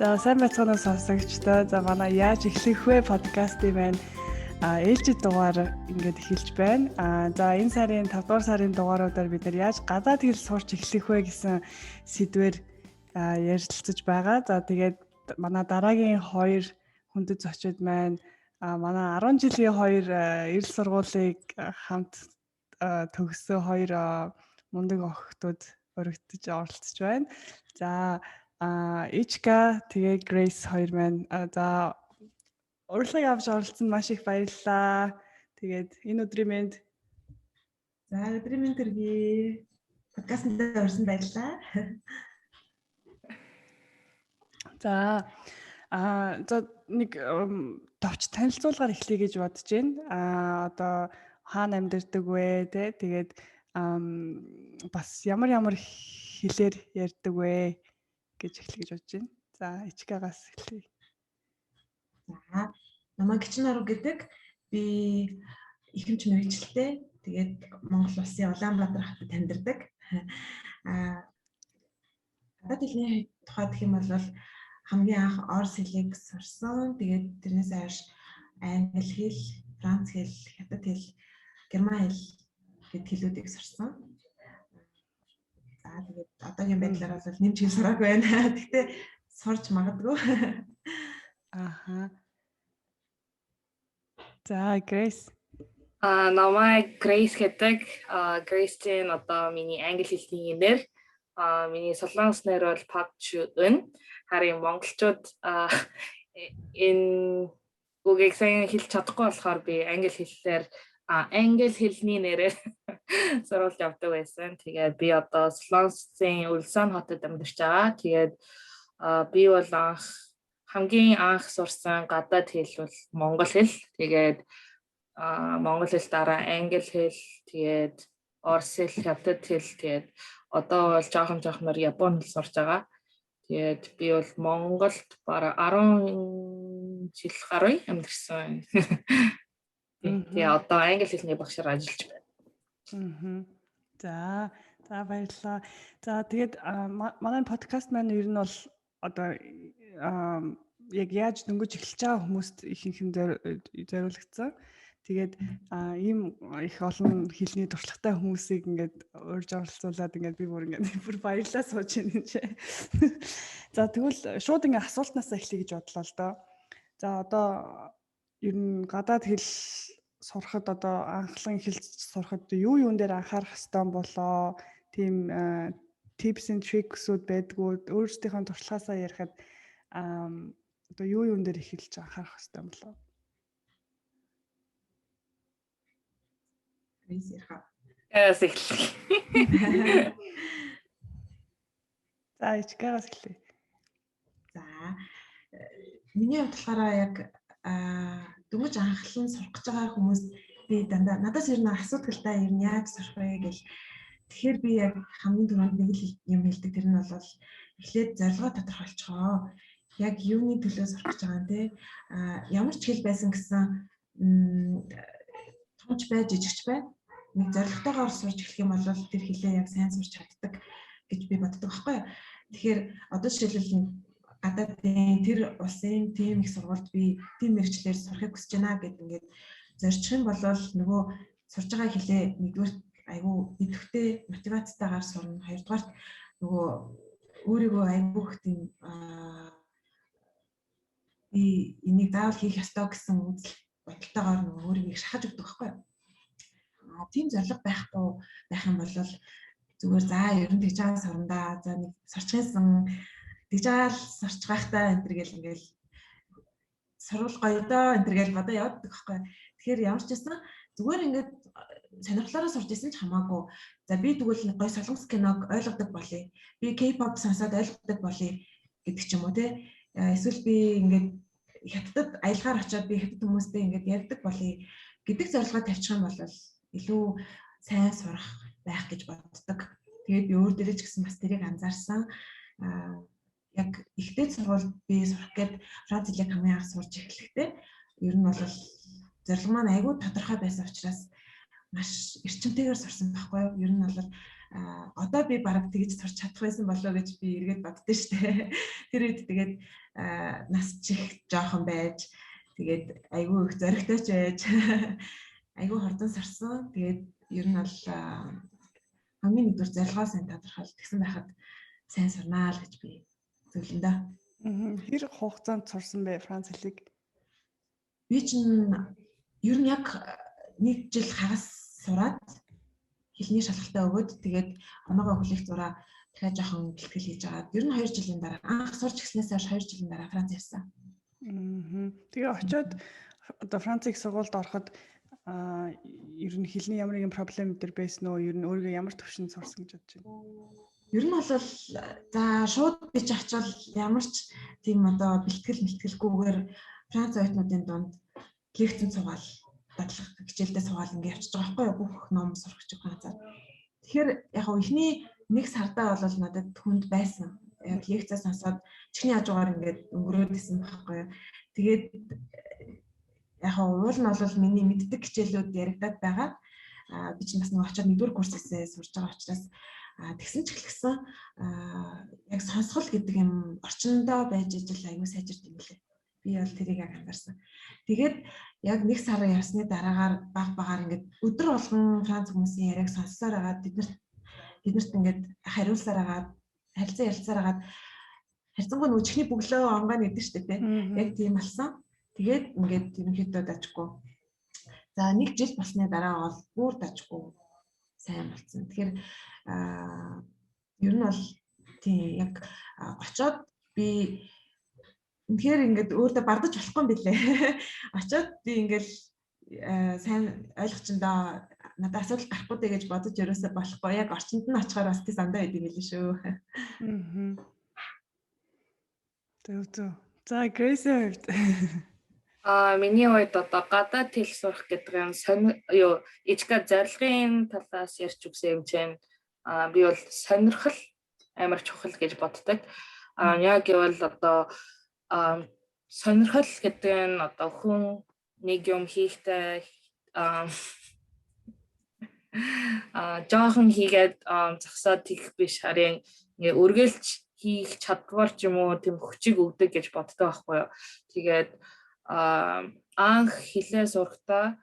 За сайн байцгаана уу сонсогчдоо. За манай яаж эхлэх вэ подкастын байна. Ээлжид дугаар ингээд эхэлж байна. За энэ сарын 5 дугаар сарын дугааруудаар бид нар яаж гадаад хэл сурч эхлэх вэ гэсэн сэдвээр ярилцаж байгаа. За тэгээд манай дараагийн 2 хүндэт зочид маань манай 10 жилийн 2 эрэл сургуулийг хамт төгссөн 2 мундаг охтууд өргөтөж оролцож байна. За Ичка тэгээ Грейс хоёр маань за урилгыг авч оролцсонд маш их баярлалаа. Тэгээд энэ өдрийн мэнд төргий подкастт орсон баярлалаа. За нэг товч танилцуулгаар эхлэе гэж бодож байна. Одоо хаана амьдардаг вэ те? Тэгээд бас ямар хэлээр ярьдаг вэ гэж эхлэе гэж бодож байна. За Ичкагаас эхлэе. За намайг Гичин Арга гэдэг. Би ихэмж мэргэжилтэй. Тэгээд Монгол Улсын Улаанбаатар хотод амьдардаг. Гадаад хэлний тухайд гэх юм бол хамгийн анх орос хэлийг сурсан. Тэгээд тэрнээс хойш англи хэл, франц хэл, хятад хэл, герман хэл гэд хэлүүдийг сурсан. За тэгээд одоогийн байдлаар бол нэмж хэл сураагүй байна. Гэхдээ сурч магадгүй. За Грейс. Намайг Грейс гэдэг. Грейс чинь одоо миний англи хэлний нэр. Миний солонгос нэр бол Park Chu-eun. Харин монголчууд энэ үгийг сайн хэлж чадахгүй болохоор би англи хэлний нэрээр сурвалж авдаг байсан. Тэгээд би одоо Солонгосын Улсан хотод амьдарч байгаа. Тэгээд би бол хамгийн анх сурсан гадаад хэл бол монгол хэл. Тэгээд монгол хэл дараа англи хэл, тэгээд орос хэл, хятад хэл, тэгээд одоо бол жоохон японы хэл сурж байгаа. Тэгээд би бол Монголд бараг 10 жил гаруй амьдарсан. Тэгээд одоо англи хэлний багшаар ажиллаж байна. За баярлалаа. За тэгээд манай подкаст маань ер нь бол одоо яг яаж дөнгөж эхэлж байгаа хүмүүст ихэнхэн зориулагдсан. Тэгээд ийм их олон хэлний туршлагатай хүмүүсийг ингээд урьж оролцуулаад ингээд би бүр баярлалаа сууж байна ч. За тэгвэл шууд ингээд асуултнаас эхлэе гэж бодлоо л доо. За одоо ер нь гадаад хэл сурахад одоо анхлан хэл сурахад юун дээр анхаарах ёстой болоо? Тийм tips and tricks-үүд байдгүй. Өөрсдийнхөө туршлагаасаа ярихад одоо юун дээр эхэлж анхаарах ёстой болоо? эхлэе. За Ичкагаас эхлэе. За миний хувьд болохоор яг дөнгөж анхлан сурах гэж байгаа хүмүүс би дандаа надаас ер нь асуудаг л да ер нь яаж сурах вэ гэл. Тэгэхээр би яг хамгийн түрүүнд нэг л юм хэлдэг. Тэр нь бол эхлээд зорилгоо тодорхойлцгоо. Яг юуны төлөө сурах гэж байгаа юм те. Ямар ч хэл байсан гэсэн томч бай, жижигч бай. Нэг зорилготойгоор сурч эхлэх юм бол тэр хэлээ яг сайн сурч чаддаг гэж би боддог байхгүй юу. Тэгэхээр одоо жишээлбэл гадаадын тэр улсын тийм их сургуульд би тийм мэргэжлэр сурахыг хүсэж байна гэд ингээд зорчих юм бол нөгөө сурж байгаа хэлээ нэгдүгээр айгүй идэвхтэй мотивацтайгаар сурна. Хоёрдугаарт нөгөө өөрийгөө айгүй их тийм би энийг заавал хийх ёстой гэсэн үзэл бодолтойгоор нөгөө өөрийгөө шахаж өгдөг байхгүй юу. Тийм зорилго байх юм бол зүгээр за ер нь тэгж байгаа сурандаа за нэг сурчгаасан тэгж байгаа сурч байхдаа энэ төр гэл ингээл сурвал гоё доо энэ төр гэл бодоо явдаг байхгүй. Тэгэхээр ямар ч байсан зүгээр ингээд сонирхлоороо сурч исэн ч хамаагүй. За би тэгвэл гоё солонгос киног ойлгодог болъё. Би K-pop сонсоод ойлгодог болъё гэдэг ч юм уу те. Эсвэл би ингээд хятадд аялгаар очиод би хятад хүмүүстэй ингээд ярьдаг болъё гэдэг зорилгоо тавьчих юм бол илүү сайн сурах байх гэж боддог. Тэгээд би өөр дээрээ ч гэсэн бас тэрийг анзаарсан. Яг ихтэй сургуульд би сурах гээд Франц хэлийг хамгийн анх сурч эхлэхдээ ер нь бол зорилго маань айгүй тодорхой байсан учраас маш эрчимтэйгээр сурсан байхгүй юу? Ер нь бол Одоо би бараг тэгж сурч чадах байсан болоо гэж би эргээд боддоо штэ. Тэр үед тэгээд нас чих жоохон байж тэгээд айгүй их зоригтойч байж айгүй хордон сарсан. Тэгээд ер нь бол хамгийн нэгдүгээр зорилгоо сайн тодорхойлж тэгсэн байхад сайн сурнаа л гэж би зөвлөндөө. Хэр хугацаанд сурсан бэ Франц хэлийг? Би чинь ер нь яг 1 жил хагас сураад хэлний шалгалтаа өгөөд тэгээд оноогоо хүлээх зураа дахиад жоохон бэлтгэл хийж агаад ер нь 2 жилийн дараа анх сурч гиснээс хойш 2 жилийн дараа Франц явсан. Тэгээ очиод одоо Францыг сургуульд ороход ер нь хэлний ямар нэгэн проблем өдр байсан уу? Ер нь өөрийгөө ямар төвшөнд сурсан гэж бодож байна? Ер нь бол за шууд бич очивол ямар ч тийм одоо бэлтгэлгүйгээр Франц оюутнуудын дунд лекцэн цугаал дадлах хичээлдээ цугаал ингэ явчихж байгаа байхгүй юу? Бүх ном сурах гэж байгаа. Тэгэхээр яг хөө эхний 1 сардаа бол надад хүнд байсан. Яг лекцээ сонсоод чихний хажуугаар ингээд өнгөрөөд исэн байхгүй юу? Тэгээд яг уул нь бол миний мэддэг хичээлүүд яригадаад байгаа. Би чинь бас нэг очиод 1-р курсээсээ сурж байгаа учраас тэгсэн ч ихлэсэн яг сонсгол гэдэг юм орчиндөө байж ижил аюу сайжирд юм лээ. Би бол тэрийг анзаарсан. Тэгээд яг 1 сар явсны дараагаар багаар ингээд өдөр болгон Франц хүмүүсийн яриаг сонссоор агаад тэднэрт ингээд хариулсаар агаад харилцаа ярилцаар агаад харьцангуй нөгөө чихний бөглөө онгоо нэгдэж штэ тий. Яг тийм алсан. Тэгээд ингээд ерөнхийдөө дажгүй. За 1 жил болсны дараа бол бүр дажгүй сайн болсон. Тэгэхээр ер нь бол тийм яг очоод би тэгэхээр ингээд өөртөө бардаж болохгүй юм билээ. Очоод би ингээд сайн ойлгочиндоо надад асуудал гарахгүй дээ гэж бодож ерөөсөө болохгүй. Яг орчинд нь очихоор бас тий сандаа идэв билээ шүү. Зөв. За Грейсийн хувьд миний хувьд одоо гадаад хэл сурах гэдэг юм ижка зорилгын талаас ярьж өгсөн юм чинь би бол сонирхол амар чухал гэж боддог. Яг гэвэл одоо сонирхол гэдэг нь одоо хүн нэг юм хийхдээ жоохон хийгээд зогсоод тийх биш харин ингээ үргэлж хийх чадвар ч юм уу тийм хүчийг өгдөг гэж боддог байхгүй юу. Тэгээд анх хэлээ сурахдаа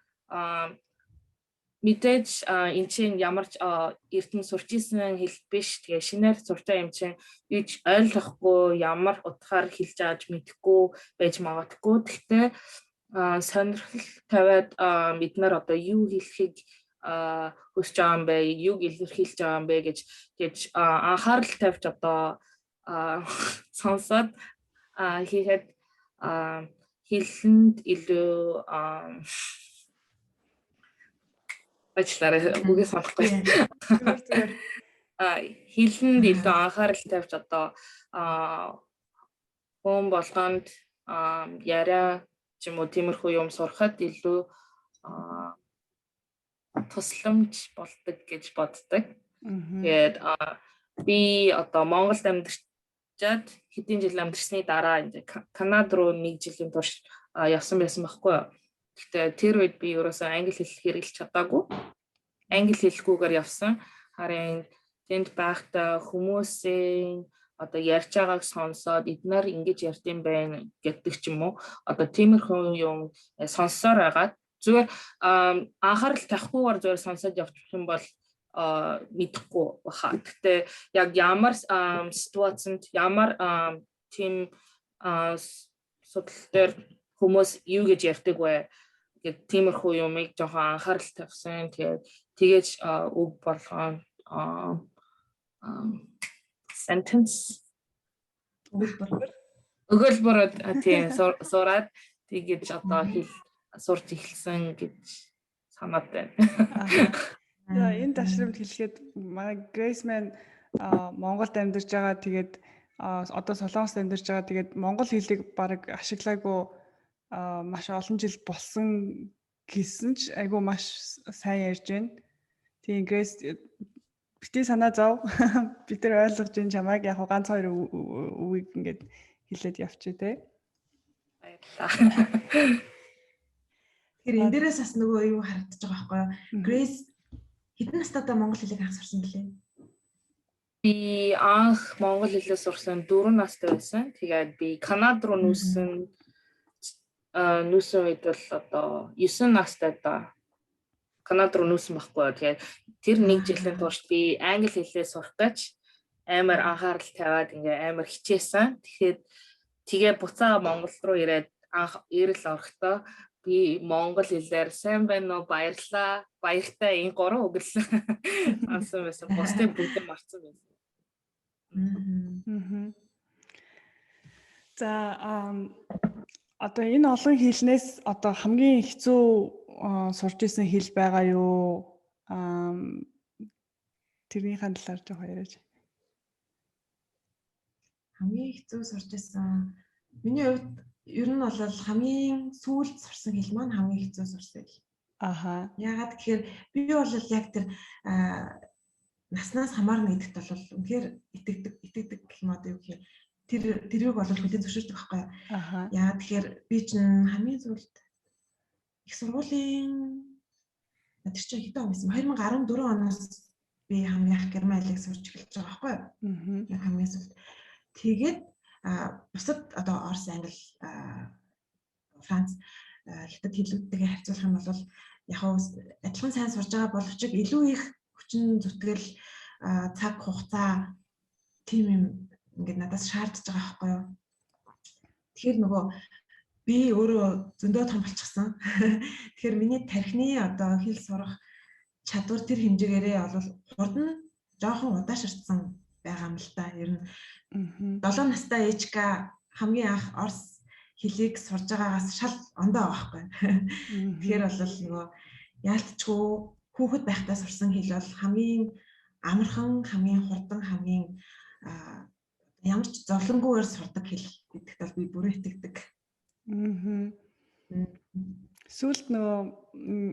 мэдээж энэ чинь ямар ч эрдэнэ сурч исэн хэл биш. Тэгээ шинээр сурч байгаа юм чинь бич ойлгохгүй ямар утгаар хэлж ааж мэдэхгүй байж магадгүй. Гэхдээ сонирхол тавиад бид нар одоо юу хэлхийг хүсэж байгаа юм бэ, юуг илэрхийлж байгаа юм бэ гэж анхаарал тавьж одоо сонсоод хийхэд хэлэнд илүү ажлаараа үгээс санахгүй. Хэлэнд илүү анхаарал тавьж одоо хүн болгонд яриа ч юм уу тиймэрхүү юм сурахад илүү тусламж болдог гэж боддог. Тэгээд би одоо Монголд амьдарчаад хэдийн жил амьдарсны дараа Канад руу 1 жилийн турш явсан байсан байхгүй юу. Гэхдээ тэр үед би ерөөсөө англи хэл хэрэглэж чадаагүй. Англи хэлгүйгээр явсан. Харин тэнд байхдаа хүмүүсийн одоо ярьж байгааг сонсоод эднэр ингэж ярьдсан байх гэдэг ч юм уу. Одоо тиймэрхүү юм сонссоор агаад зүгээр анхаарал тавихгүйгээр зүгээр сонсоод явчих юм бол мэдэхгүй баха. Гэхдээ яг ямар ситуацид ямар тийм судал дээр хүмүүс юу гэж ярьдаг вэ гэдэг тиймэрхүү юмыг жоохон анхаарал тавьсан. Тэгээд үг болгоом sentence өгүүлбэр тийм сураад тэгээд одоо хэл сурч эхэлсэн гэж санаад байна. За энэ ташрамд хэлэхэд Grace man Монголд амьдарч байгаа. Тэгээд одоо Солонгост амьдарч байгаа. Тэгээд монгол хэлийг баг ашиглаагүй маш олон жил болсон гэсэн ч айгүй маш сайн ярьж байна. Тийм Grace бити санаа зов. Бид нар ойлгож ин чамайг яг ганц 2 үгийг ингээд хэлээд явчих те. Тэгэхээр энэ дээрээс бас нөгөө юу харагдаж байгаа байхгүй юу? Grace хэдэн настайдаа монгол хэлийг анх сурсан гэлээ? Би анх монгол хэлээ сурсан 4 настай байсан. Тэгээд би Канад руу нүүсэн үед бол одоо 9 настай да Канад руу нүүсэн байхгүй. Тэгээд тэр нэг жилийн турш би англи хэлээ сурах гэж амар анхаарал тавиад ингээ амар хичээсэн. Тэгээ буцаага Монгол руу ирээд анх ирэл орохдоо би монгол хэлээр сайн байна уу, баярлаа, баяртай энэ 3 үг л ансан байсан. Бусдын бүгд марцсан байсан. За одоо энэ олон хэлнээс одоо хамгийн хэцүү сурч исэн хэл байгаа юу? Тэрний талаар жоох яриач. Хамгийн хэцүү сурч исэн. Миний хувьд ер нь бол хамгийн сүүлд сурсан хэл маань хамгийн хэцүү сурсан хэл. Аха. Яагаад гэхээр би бол яг тэр наснаас хамаарна гэдэгт бол үнэхээр итгэдэг гэх юм одоо юу гэхээр тэрийг бол хүлээн зөвшөөрдөг байхгүй юу? Аха. Яагаад тэгэхээр би чинь хамгийн сүүлд их сургуулийн тэр чинь хэдэн он байсан? 2014 оноос би хамгийн их герман хэлийг сурч эхэлж байгаа байхгүй юу? Яг хамгийн сүүлд. Тэгээд бусад одоо Орос, Англи, Франц, хятад хэлүүдтэйгээ харьцуулах юм бол яг адилхан сайн сурж байгаа боловч илүү их хүчин зүтгэл, цаг хугацаа тийм юм ингээд надаас шаардж байгаа байхгүй юу. Тэгэхээр нөгөө би өөрөө зөндөө том болчихсон. Тэгэхээр миний тархины одоо хэл сурах чадвар тэр хэмжээгээрээ бол хурдан жоохон удаашрсан байгаа юм л да. Ер нь 7 настай ээжка хамгийн анх Орос хэлийг сурж байгаагаас шал ондоо байхгүй. Тэгэхээр бол нөгөө яалтчгүй хүүхэд байхдаа сурсан хэл бол хамгийн амархан, хамгийн хурдан, хамгийн ямар ч зовлонгүйгээр сурдаг хэл гэдэгт бол би бүрэн итгэдэг. Сүүлд нөгөө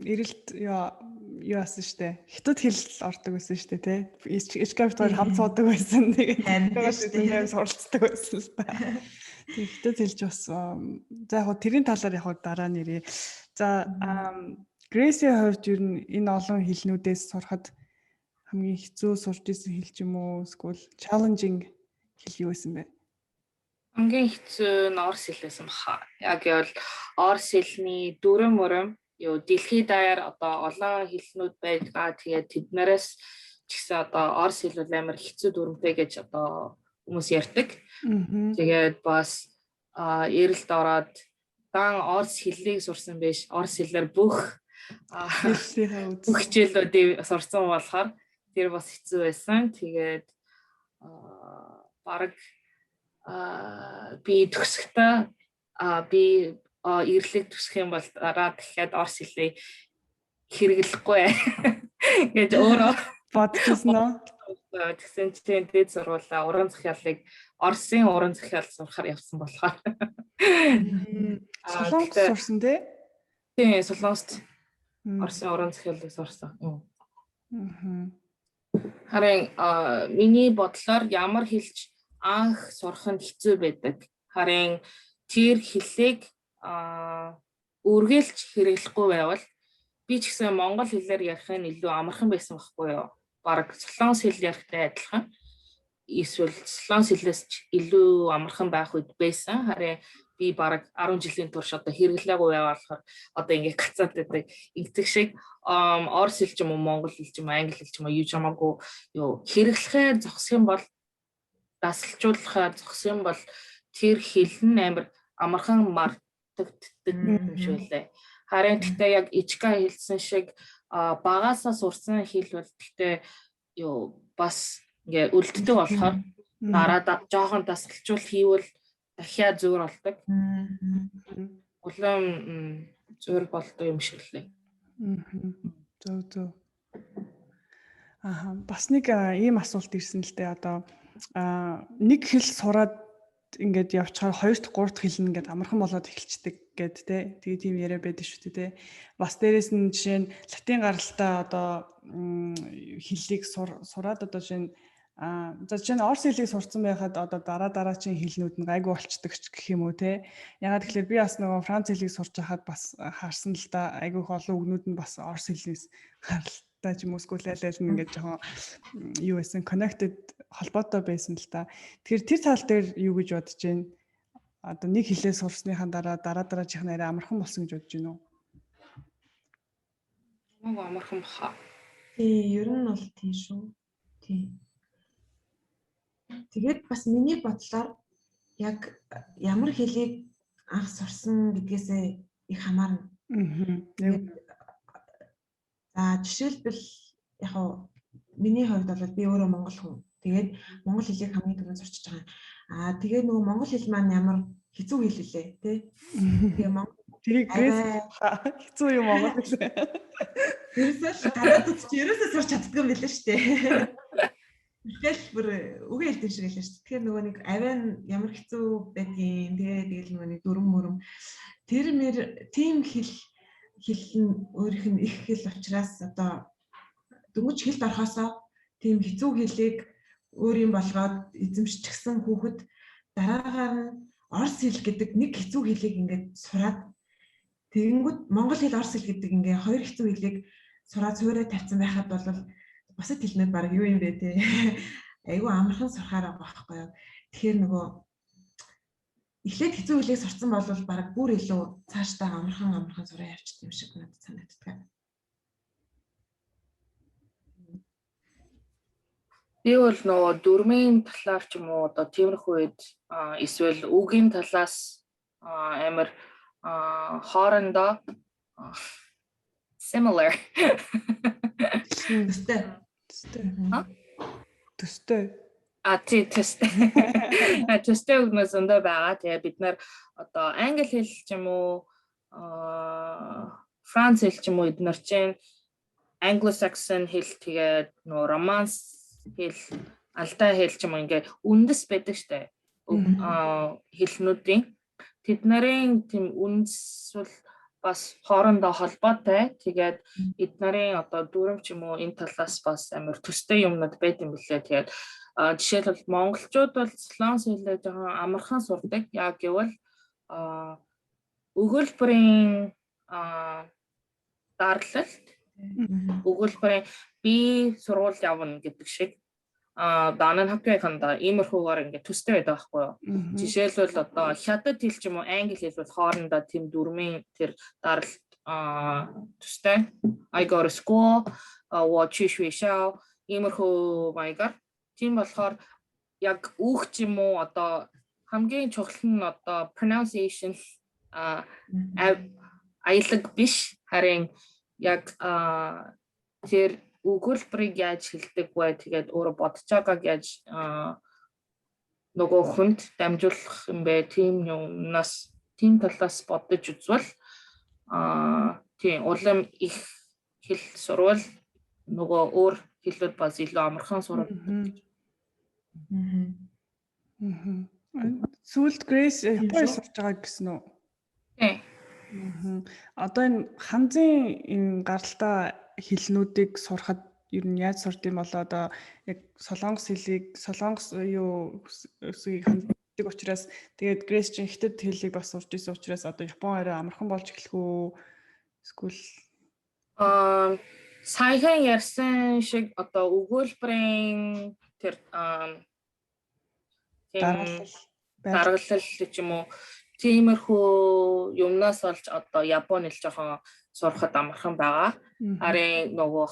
эрэлт юу асан штэ. Хятад хэл ордог байсан штэ тий. Эскаптор хамт суудаг байсан. Тэгээд суралцдаг байсан л та. Тэг хятад хэлж бас за яг тэрийн талаар яг дараа нэрээ. За Грейсийн хувьд ер нь энэ олон хэлнүүдээс сурахад хамгийн хэцүү сурч исэн хэл ч юм уу эсвэл challenging хэл юу байсан бэ? Хамгийн хэцүү нь Орос хэл байсан баха. Яг бол Орос хэлний дүрм мөрөм юу дэлхийд даяар одоо олон хэлнүүд байгаа. Тэгээд тэднээс ч гэсэн одоо Орос хэл бол амар хэцүү дүрмтэй гэж одоо хүмүүс ярьдаг. Тэгээд бас эрэлт ороод дан Орос хэллийг сурсан биш. Орос хэлээр бүх хичээлүүдийг сурсан болохоор тэр бас хэцүү байсан. Тэгээд бараг би төгсөхдөө би ирлэг төгсөх юм бол дараа дахиад Орос хэлийг хэрэглэхгүй гэж өөрөө бодчихсон уу? Тэгсэн чинь дээд сургуулаа уран зохиолыг Оросын уран зохиол сурахаар явсан болохоор. Солонгост сурсан тий? Тийм, Солонгост Оросын уран зохиолыг сурсан. Харин миний бодлоор ямар хэлж анх сурах нь хэцүү байдаг. Харин тэр хэллийг үргэлж хэрэглэхгүй байвал би ч гэсэн монгол хэлээр ярих нь илүү амархан байсан байхгүй юу? Бараг солонгос хэл ярихтай адилхан. Эсвэл солонгос хэлээс илүү амархан байх үед байсан. Харин би бараг 10 жилийн турш одоо хэрэглээгүй байвал болохоор одоо ингээд гацаад байдаг. Ингэдэг шиг Орос хэл ч юм уу, монгол хэл ч юм уу, англи хэл ч юм уу юу ч хамаагүй юу хэрэглэхээр зогсох юм бол дасгалжуулахаар зогсох юм бол тэр хэл нь амар амархан мартагддаг юм шиг үлээ. Харин гэхдээ яг Ичка хэлсэн шиг багаасаа сурсан хэл бол гэхдээ юу бас ингээ үлддэг болохоор дараа жоохон дасгалжуул хийвэл дахиад зөөр болдог. Улаан зөөр болдог юм шиг лээ. Зөв. Бас нэг ийм асуулт ирсэн л дээ одоо нэг хэл сураад ингээд явчихаар 2-3 дахь хэл нь ингээд амархан болоод эхэлцдэг гэд те. Тэгээ тийм яриа байдаг шүү дээ те. Бас дээрэс нь жишээ нь латин гаралтай одоо хэллийг сураад одоо жишээ нь Орос хэлийг сурцсан байхад одоо дараагийн хэлнүүд нь гайгүй болцдог ч гэх юм уу те. Ягаад гэвэл би бас нөгөө Франц хэлийг сурч байхад бас харсан л да айгүй их олон үгнүүд нь бас Орос хэлнээс Англи ч юм уу эсвэл аль нь ингээд жоохон юу байсан connected холбоотой байсан л та. Тэгэхээр тэр тал дээр юу гэж бодож байна? Одоо нэг хэлээ сурсныхаа дараачих нэрээ амархан болсон гэж бодож байна уу? Намайг амархан баха. Тий, ер нь бол тийм шүү. Тий. Тэгээд бас миний бодлоор яг ямар хэлийг анх сурсан гэдгээсээ их хамаарна. За жишээлбэл яг хоо миний хувьд бол би өөрөө монгол хүн. Тэгээд монгол хэлийг хамгийн түрүүнд сурчиж байгаа. Тэгээд нөгөө монгол хэл маань ямар хэцүү хэл лээ, тий? Тэгээ монгол тэрийг хэцүү юм монгол хэл. Ерөөсөө гадаадд чи ерөөсөө сурч чаддгүй юм билээ шүү дээ. Тэгэл бүр үгүй хэлдэг шиг хэлсэн шүү. Тэгэхээр нөгөө нэг авиан ямар хэцүү байдгийг тэгээд нөгөө нэг дүрм мөрөм тэр мэр тийм хэлэн өөрийнх нь их хэл учраас одоо дөнгөж хэлд орхосоо тийм хэцүү хэлийг өөрийн болгоод эзэмшчихсэн хүүхэд дараагаар нь орос хэл гэдэг нэг хэцүү хэлийг ингээд сураад тэгэнгүүт монгол хэл орос хэл гэдэг ингээ хоёр хэцүү хэлийг сураад суурай тавьсан байхад бол бусад хэлнүүд баг юу юм бэ те айгүй амархан сурахаар байгаа байхгүй юу. Тэгэхээр нөгөө эхлээд хэцүү хэлийг сурсан бол баг бүр илүү цаашдаа амархан сураа явчихсан юм шиг надад санагддаг. Би бол нөгөө дөрмийн талаар ч юм уу одоо тиймэрхүү үед эсвэл үгийн талаас амар хоорондоо similar. Төстэй. Төстэй үгнээс өндөө байгаа. Тэгээ бид нар одоо англи хэл ч юм уу франц хэл ч юм уу эдгээр чинь Anglo-Saxon хэл тэгээд нөгөө романс хэл алтай хэл ч юм уу ингээ үндэс байдаг штэ. Хэлнүүдийн тэд нарын тийм үндэс бол бас хоорондоо холбоотой. Тэгээд эднэрийн одоо дүрм ч юм уу энэ талаас бас амар төстэй юмнууд байт юм билээ. Тэгээд жишээлбэл монголчууд бол слонс хэлээ жоохон амархан сурдаг. Яг гэвэл өгүүлбэрийн дарлалт өгүүлбэрийн би сургууль явна гэдэг шиг даанан хавкайханда иймэрхүүгээр ингээд төстэй байдаг байхгүй юу. Жишээлбэл одоо хятад хэл ч юм уу англи хэл бол хоорондоо тийм дүрмийн тэр даралт төстэй. I go to school, watch show иймэрхүү маягаар. Тийм болохоор яг үг ч юм уу одоо хамгийн чухал нь одоо pronunciation аялаг биш харин яг тэр өгүүлбэрийг яаж хэлдэг вэ тэгээд өөрөө бодож байгааг яаж нөгөө хүнд дамжуулах юм бэ тийм юмнаас тийм талаас бодож үзвэл тийм улам их хэл сурвал нөгөө өөр хэлүүд бас илүү амархан сурах. Сүүлд Grace Японы сурч байгаа гэсэн үү? Тийм. Одоо энэ ханзын энэ гаралтай хэлнүүдийг сурахад ер нь яаж сурд юм болоо одоо яг солонгос юу үсгийг ханддаг учраас тэгээд Grace чинь хятад хэлийг бас сурч ирсэн учраас одоо Япон арай амархан болж эхлэх үү? Эсвэл саяхан ярьсан шиг одоо өгүүлбэрийн тэр даргалал ч юм уу тиймэрхүү юмнаас олж одоо Японы хэл жоохон сурахад амархан байгаа. Харин нөгөө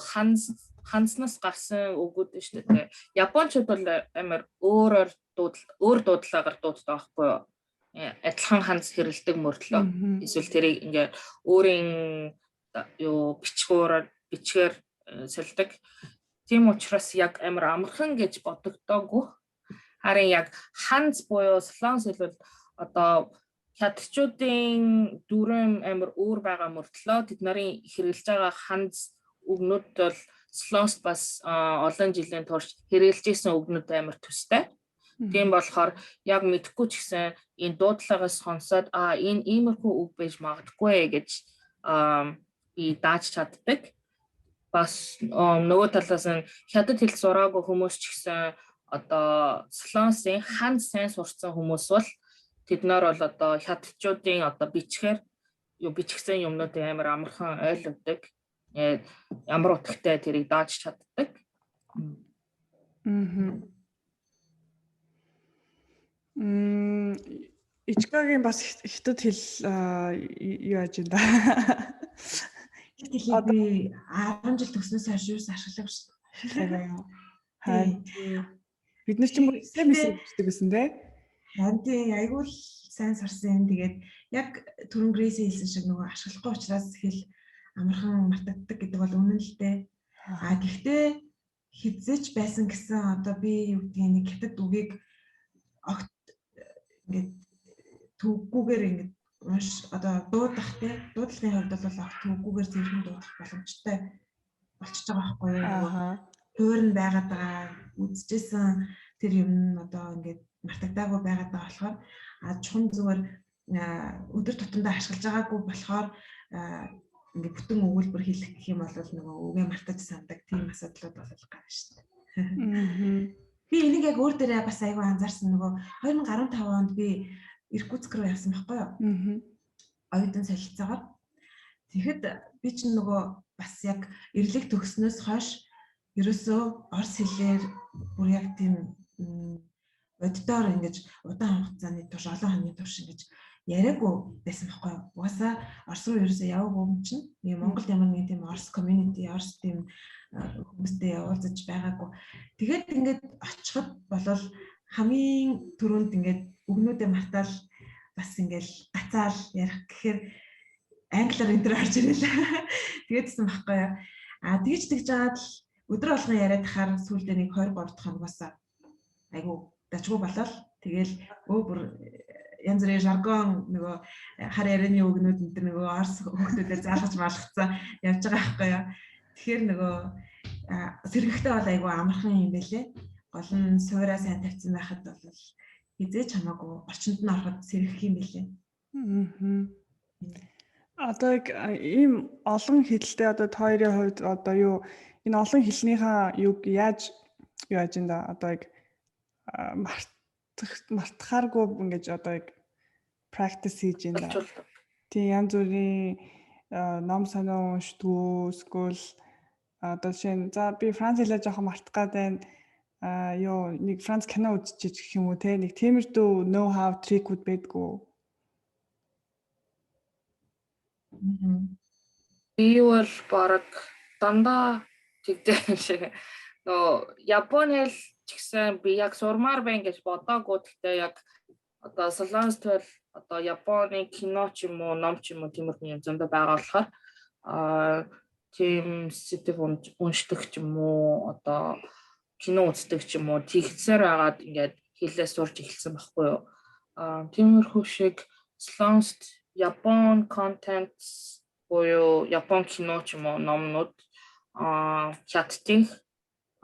ханзнаас гарсан үгүүд шүү дээ. Япончууд бол амар өөр дуудлагаар дууддаг байхгүй юу? Адилхан ханз хэрэлдэг мөртлөө. Эсвэл тэрийг ингээд өөрийн юу бичгээр сэлдэг. Тийм учраас яг амар амархан гэж бодогдоогүй. Харин яг ханз буюу слонс хэлбэл одоо хятадчуудын дүрм амар өөр байгаа мөртлөө тэд нарын хэрэглэж байгаа ханз үгнүүд бол слонс бас олон жилийн турш хэрэглэж исэн үгнүүд амар төстэй. Тийм болохоор яг мэдхгүй ч гэсэн энэ дуудлагаас сонсоод энэ иймэрхүү үг байж магадгүй гэж би дааж чаддаг. Бас нөгөө талаас нь хятад хэл сураагүй хүмүүс ч гэсэн одоо слонсын ханз сайн сурсан хүмүүс бол тэд нар бол одоо хятадчуудын одоо бичгээр бичихсэн юмнуудыг амар амархан ойлгодог. ямар утгатай тэрийг дааж чаддаг. Ичгагийн бас хятад хэл юу яаж юм да. Хятад хэлийг би 10 жил төгснөөс хойш юус ашиглав шүү дээ. Бид нар ч юм уу SMS бичдэг гэсэн те. Харин айгүй л сайн сурсан. Тэгээд яг түрэн Грейси хэлсэн шиг нөгөө ашиглахгүй учраас хэл амархан мартагддаг гэдэг бол үнэн л дээ. Гэхдээ хизээч байсан гэсэн одоо би юу гэдгийг нэг хятад үгийг огт ингээд төггүүгээр ингээд маш одоо дуудах те дуудлагын хувьд бол огт төггүүгээр зэрхэн дуудах боломжтой болчихж байгаа байхгүй юу? Хөөр нь байгаад байгаа үзчихсэн тэр юм нь одоо ингээд мартагдаагүй байгаад байгаа болохоор чухам зүгээр өдөр тутамдаа ашиглаж байгаагүй болохоор ингээд бүтэн өгүүлбэр хэлэх гэх юм бол нөгөө үгээ мартаж сандаг тийм асуудлууд бол гарна шүү дээ. Би энийг яг өөр дээрээ бас аягүй анзаарсан нөгөө 2015 онд би Иркутск руу явсан байхгүй юу? Оюутан солилцоогоор. Тэгэхэд би ч нөгөө бас яг эрлэг төгснөөс хойш ерөөсөө орос хэлээр бүр яг тийм боддоор ингэж удаан хугацааны турш олон хоногийн турш ингэж яриаггүй байсан байхгүй юу? Угаасаа орос руу ерөөсөө яваагүй юм чинь. Нэг Монголд ямар нэг тийм орос community, орос тийм хүмүүстэй уулзаж байгаагүй. Тэгээд ингээд очиход болол хамгийн түрүүнд ингээд өгнүүдээ мартаал бас ингээд гацаал ярих гэхээр англиар энэ төр орж ирэл. Тэгээдсэн байхгүй юу? Тэгж жаад л өдөр болгон яриад хахаар сүүлдээ нэг 20 30 хоногоос айгу дажгүй болол. Тэгэл бүр янз бүрийн жаргон нөгөө хар ярианы өгнүүд энэ нөгөө орс хүүхдүүдээр заалгаж малгацсан явж байгаа байхгүй юу? Тэгэхээр нөгөө сэргэхтэй бол айгу амархан юм байлээ. Гол нь суураа сайн тавьсан байхад бол хизээч хамаагүй орчинд нь ороход сэргэх юм байлээ. Одоо ийм олон хэлтэй одоо хоёрын хувьд одоо юу энэ олон хэлнийхээ юг яаж юм да одоо яг мартахааргүй ингэж одоо яг practice хийж юм да. Тийм янз бүрийн ном санаа уншдгүү эсвэл одоо жишээ за би Франц хэлээ жоохон мартах гэдэг юу нэг Франц кино үзчихэж гэх юм уу те нэг тиймэрдүү know how trick-үүд байдгүй. Би бол баг дандаа тэгдэг шиг нөө Японы хэл ч гэсэн би яг сурмаар байна гэж бодоагүй. Гэхдээ яг одоо Солонгос төл одоо Японы кино ч юм уу, ном ч юм уу тиймэрхүү юм зөндөө байгаа болохоор тийм сэтгэв уншдаг ч юм уу, одоо кино үздэг ч юм уу тэгцээр байгаад ингээд хэлээ сурч эхэлсэн байхгүй юу. Тиймэрхүү шиг Солонгост Япон контент буюу Япон кино ч юм уу номнууд хятадын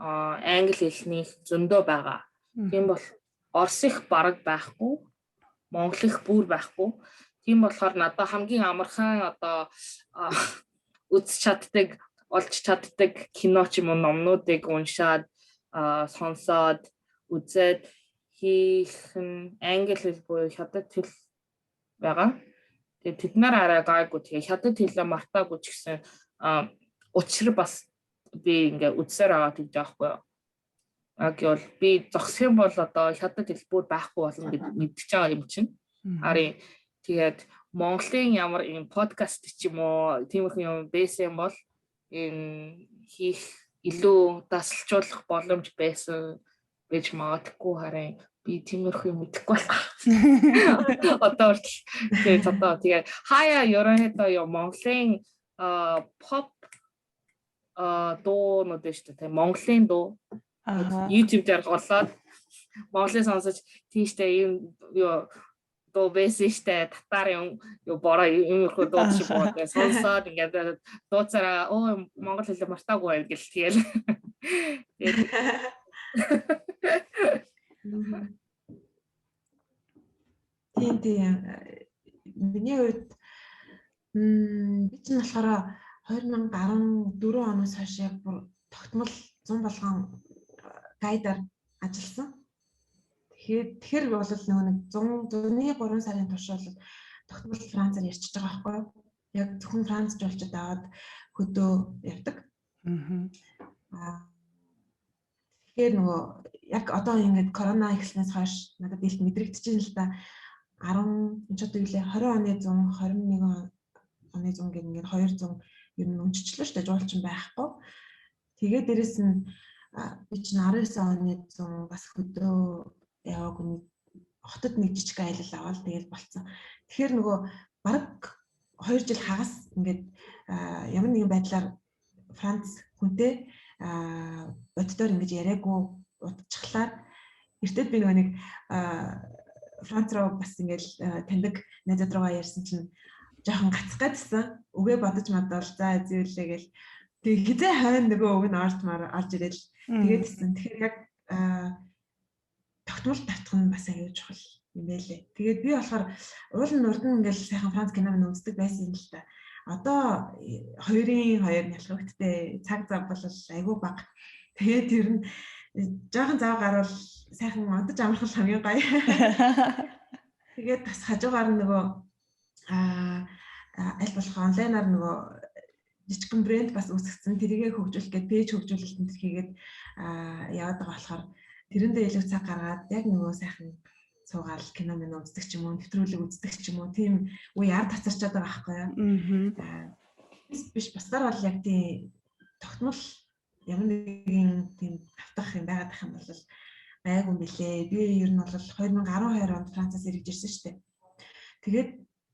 англи хэлний зөндөө байгаа. Тийм бол орос их бараг байхгүй, монгол их бүр байхгүй. Тийм болохоор надад хамгийн амархан одоо үзэж чаддаг, олж чаддаг кино ч юм уу номнуудыг уншаад сонсоод үзээд хийх нь англи хэл буюу хятад хэл байгаа. Тэгээд тэд нар арай гайгүй тэгээ хятад хэлээ мартаагүй ч гэсэн учир бас би ингээ үзсээр аваад гэж байхгүй юу. Гэвэл би зогсох юм бол одоо хятад хэл бүр байхгүй болно гэж мэдчихэж байгаа юм чинь. Харин тэгээд Монголын ямар юм подкаст ч юм уу тиймэрхүү юм байсан бол энэ хийх илүү дасалжуулах боломж байсан гэж магадгүй. Харин би тиймэрхүү юм мэдэхгүй байна. Одоо тэгээд хаяа ерөнхийдөө юм Монголын pop дуунууд шүү дээ. Монголын дуу YouTube дээр голоод Монголын сонсож тийштэй юм юу дуу байсан штэ татарын юу бороо юм их дуу шиг болоо сонсоод ингээд дууцараа Монгол хэлээ мартаагүй байл гэл тэгэл. Тийм миний хувьд би ч болохоор 2014 оноос хойш яг бүр тогтмол 100 болгон гайдаар ажилласан. Тэгэхээр бол нөгөө нэг 100-3 сарын турш бол тогтмол Францаар ярьчихж байгаа байхгүй юу? Яг зөвхөн Францч болчиход аваад хөдөө явдаг. Тэгэхээр нөгөө яг одоо ингээд корона эхэлснээс хойш надад илт мэдрэгдэж байна л да. 10 ч одоо үлээ 20 оны 100, 21 оны 100 гэх ингээд 200 ер нь өнччлөө шүү дээ, жуулчин байхгүй. Тэгээд дээрэс нь би чинь 19 оны 100 бас хөдөө яваагүй, хотод нэг жижиг аялал аваад тэгээд болцсон. Тэгэхээр нөгөө бараг 2 жил хагас ингээд ямар нэгэн байдлаар Франц хүнтэй боддоор ингэж яриаггүй удчихлаар эртэд би нөгөө нэг Франц руу бас ингээл таньдаг найзад руугаа ярьсан чинь жоохон гацгаадсан. Үгээ бодож мадвал за эзүүлээ гэл. Тэгээ хизээ хойно нөгөө үг нь орж ирэл. Тэгээдсэн. Тэгэхээр яг тогтмол татах нь бас аюул чухал юм байлээ. Тэгээд би болохоор уулын урдан ингээл сайхан Франц киног үздэг байсан л та. Одоо 2-2 нялхагттай цаг зав бол айгүй бага. Тэгээд ер нь жоохон зав гарвал сайхан одож амархал хамгийн гоё. Тэгээд бас хажуугаар нөгөө аль болох онлайнаар нөгөө жижигхэн брэнд бас үүсгэсэн. Тэрийгэ хөгжүүлэх гээд пэйж хөгжүүлэлтэнд хийгээд яваад байгаа болохоор тэрэндээ илүү цаг гаргаад яг нөгөө сайхан суугаал кино минь үздэг ч юм уу, нэвтрүүлэг үздэг ч юм уу, тийм үе ард тацарчаад байгаа байхгүй юу. Биш басгаар бол яг тийм тогтмол ямар нэгэн тийм автах юм байгаад ах юм бол байггүй мөлий. Би ер нь бол 2012 онд Францаас ирж ирсэн шүү дээ. Тэгээд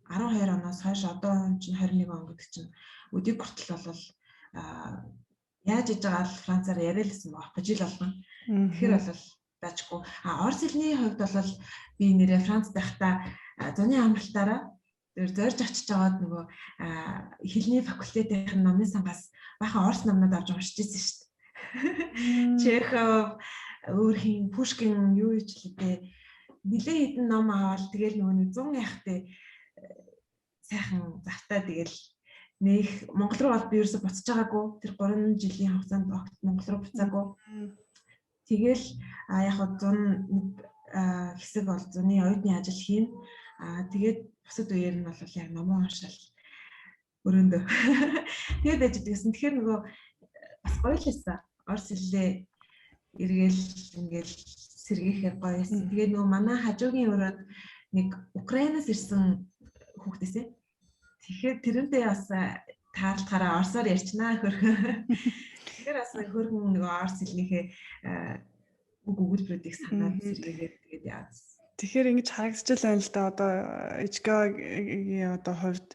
12 оноос хойш одоо чинь 21 он гэдэг чинь өдийг хүртэл бол яаж иж байгаа л Францаар яриалсан байхгүй жил болгон. Тэгэхээр бол даачгүй. Орос хэлний хувьд бол би нэрээ Франц байхдаа зуны амралтаараа зорж очиж аваад нөгөө хэлний факультетийн номын сангаас бахан орос номнууд авч уншиж ирсэн шүү дээ. Чехов, өөрхийн Пушкин юу ч хэлээ нэлээд хэдэн ном аваад тэгэл нөгөө 100 яхтай сайхан завтаа тэгэл нэх Монгол руу бол би ерөөсө буцаж байгаагүй. Тэр 3 жилийн хугацаанд Монгол руу буцаагүй. Тэгэл яг 100 хэсэг бол зуны оюутны ажил хийн. Тэгээд бусад үеэр нь бол яг номоо уншаал өрөөндөө. Тэгээд ажиж гэсэн. Тэгэхээр нөгөө бас гоё л байсан. Орос хэллээ эргээл ингээл сэргийхээр гоё байсан. Тэгээд нөгөө манай хажуугийн өрөөнд нэг Украинаас ирсэн хүүхдээсээ. Тэгэхээр тэрнтэй бас таарлахаараа орсоор ярьчнаа хөрхөө. Тэгэхээр бас хөргөн нөгөө орс хэлнийхээ үг өгүүлбэрүүдийг санаад сэргээгээд тэгээд яасан. Тэгэхээр ингэж харагдаж байна л да одоо ижгагийн одоо хувьд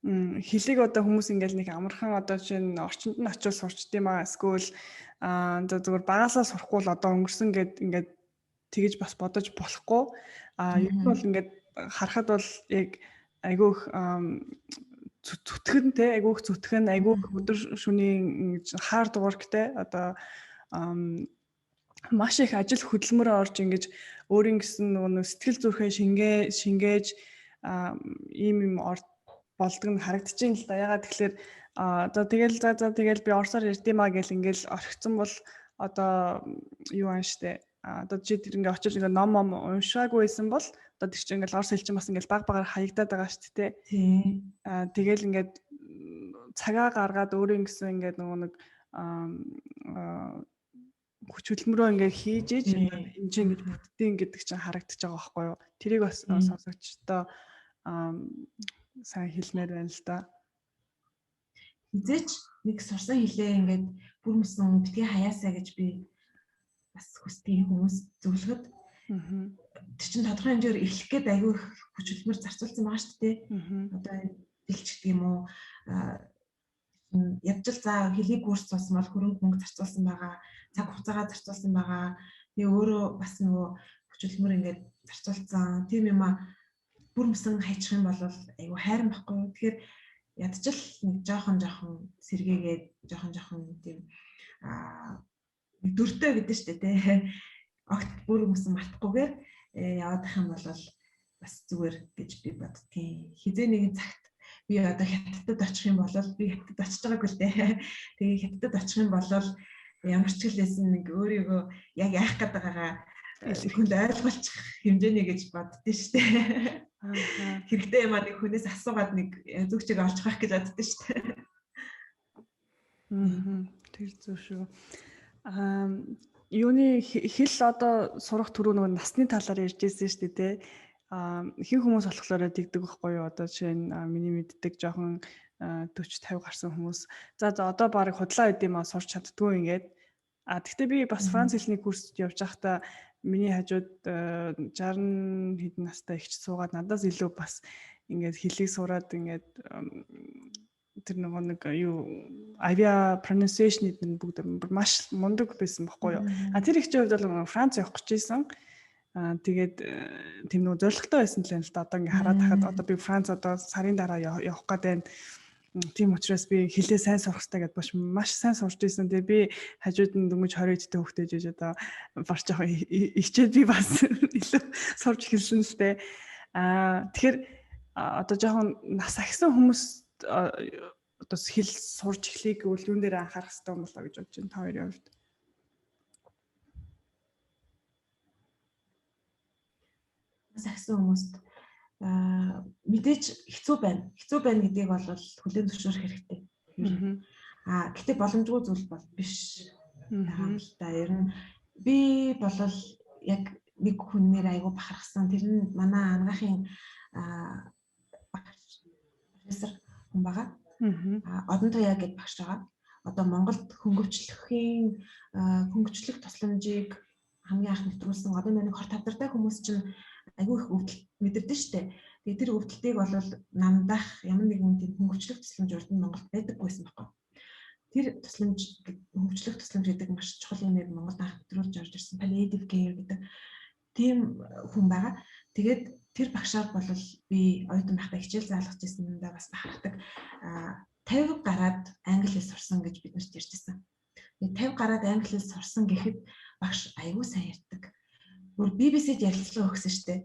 хэлийг одоо хүмүүс ингээл нэг амархан одоо чинь орчинд нь очиж сурчд юм аа эсвэл зүгээр багасаа сурахгүй л одоо өнгөрсөн гэд ингээд тэгэж бас бодож болохгүй. Ер нь бол ингээд харахад бол яг айгүйх зүтгэн те айгүйх зүтгэн айгүйх өдөр шөнийн хаард workтэй одоо маш их ажил хөдөлмөрөөр орж ингэж өөрийн гэсэн нөгөө сэтгэл зүрхээ шингээж ийм юм болдог нь харагдаж байна л да. Ягаад тэгэхээр одоо тэгэл би орсоор ирдэмаа гэл ингээл орхицсан бол одоо юу аан штэ. Одоо чи тэр ингээ очиж ингээ ном уншаагүй байсан бол одоо тэр чинь ингээл орс хэл чинь бас ингээл баг хаягдаад байгаа штэ те. Тийм. Тэгэл ингээд цагаа гаргаад өөрийн гэсэн ингээд нөгөө нэг хүч хөдөлмөрөө ингээ хийж иж энэ чинь ингэж бүтдээ гэдэг чинь харагдаж байгаа байхгүй юу. Тэрийг бас сонсогчдоо сайн хэлмээр байна л да. Хизээч нэг сурсан хэлээ ингээд бүр мөсөн битгий хаяасаа гэж би бас хүсдэг хүмүүс зөвлөхөд. Тэр чинь тодорхой хэмжээгээр эхлэх гээд аягүй хүч хөдөлмөр зарцуулсан байгаа шүү дээ. Одоо бэлч гэдэг юм уу ядчил за хэлийг курс цуусан бол хөрөнгө мөнгө зарцуулсан байгаа, цаг хугацаагаа зарцуулсан байгаа. Тэгээ өөрөө бас нөгөө хүч хөдөлмөр ингээд зарцуулсан. Тийм юм аа бүр мөсөн хайчих юм бол айгүй хайран байхгүй. Тэгэхээр ядчил нэг жоохон сэргээгээд жоохон тийм дөртөө гэдэг шүү дээ тий. Огт бүр мөсөн мартахгүйгээр яваад их юм бол бас зүгээр гэж би боддгийн. Хизээ нэгэн цагт би одоо хятадд очих юм бол би хятадд очиж байгаагүй л дээ. Тэгээ хятадд очих юм бол ямар ч хэлсэн нэг өөрийгөө яг яах гээд байгаагаа хүнд ойлгуулчих хэмжээний гэж боддөө шүү дээ. Хэрэгтэй юм аа нэг хүнээс асуугаад нэг зүгчийг олж авах гэж боддөө шүү дээ. Тэр зөв шүү. Юуны хэл одоо сурах түрүү нөгөө насны талаар ярьж ирсэн шүү дээ. Ихэнх хүмүүс болохоор дэгдэг байхгүй юу? Одоо жишээ нь миний мэддэг жоохон 40-50 гарсан хүмүүс. За одоо баг худлаа үдийн маа сурч чаддгүй ингээд. Гэхдээ би бас Франц хэлний курст явж байхдаа миний хажууд 60 хэдэн настай ихч суугаад надаас илүү бас ингээд хэлийг сураад ингээд тэр нэг юу авиа pronunciation гэдэг бүгд маш мундаг байсан байхгүй юу. Тэр ихчийн хувьд бол Франц явах гэж байсан. Тэгээд тийм нэг зоригтой байсан л юм л да. Одоо ингээ хараад тахад одоо би Франц одоо сарын дараа явах гэдэг. Тийм учраас би хэлээ сайн сурах хэрэгтэй гэдээ маш сайн сурч ирсэн. Тэгээ би хажууд нь дөнгөж 20 эдтэй хөвгтэй жиж одоо барч явах ичээд би бас илүү сурч эхэлсэн л дээ. Тэгэхээр одоо жоохон нас ахсан хүмүүс одоо хэл сурч эхлэх гэвэл юун дээр анхаарах хэрэгтэй юм болоо гэж бодож байна та хоёрын хувьд. Нас ахсан хүмүүст мэдээж хэцүү байна. Хэцүү байна гэдгийг бол хүлээн зөвшөөрөх хэрэгтэй. Гэтээ боломжгүй зүйл бол биш. Ер нь би болол яг нэг хүнээр айгу бахархсан. Тэр нь манай ангаахын профессор хүн байгаа. Одон Туяа гэдэг багш байгаа. Одоо Монголд хөнгөвчлөх тусламжийг хамгийн анх нэвтрүүлсэн. Одоо нэг 20 тавдартай хүмүүс чинь айгүй их өвдөлт мэдэрдэн штэ. Тэгээ тэр өвдөлтийг бол намдах ямар нэгэн тийм хөнгөвчлөх тусламж урд нь Монголд байдаггүйсэн байхгүй. Тэр тусламж хөнгөвчлөх тусламж гэдэг маш чухал юм яг Монголд анх нэвтрүүлж орж ирсэн palliative care гэдэг тийм хүн байгаа. Тэгээд тэр багшаар бол би оюутан байхдаа хичээл заалгаж ирсэн юм да бас бахархдаг. 50 гараад англи хэл сурсан гэж бид нарт ярьжсэн. Тэгээ 50 гараад англи хэл сурсан гэхэд багш аягүй сайн ярьдаг. Бүр BBC-д ярилцлага өгсөн шүү дээ.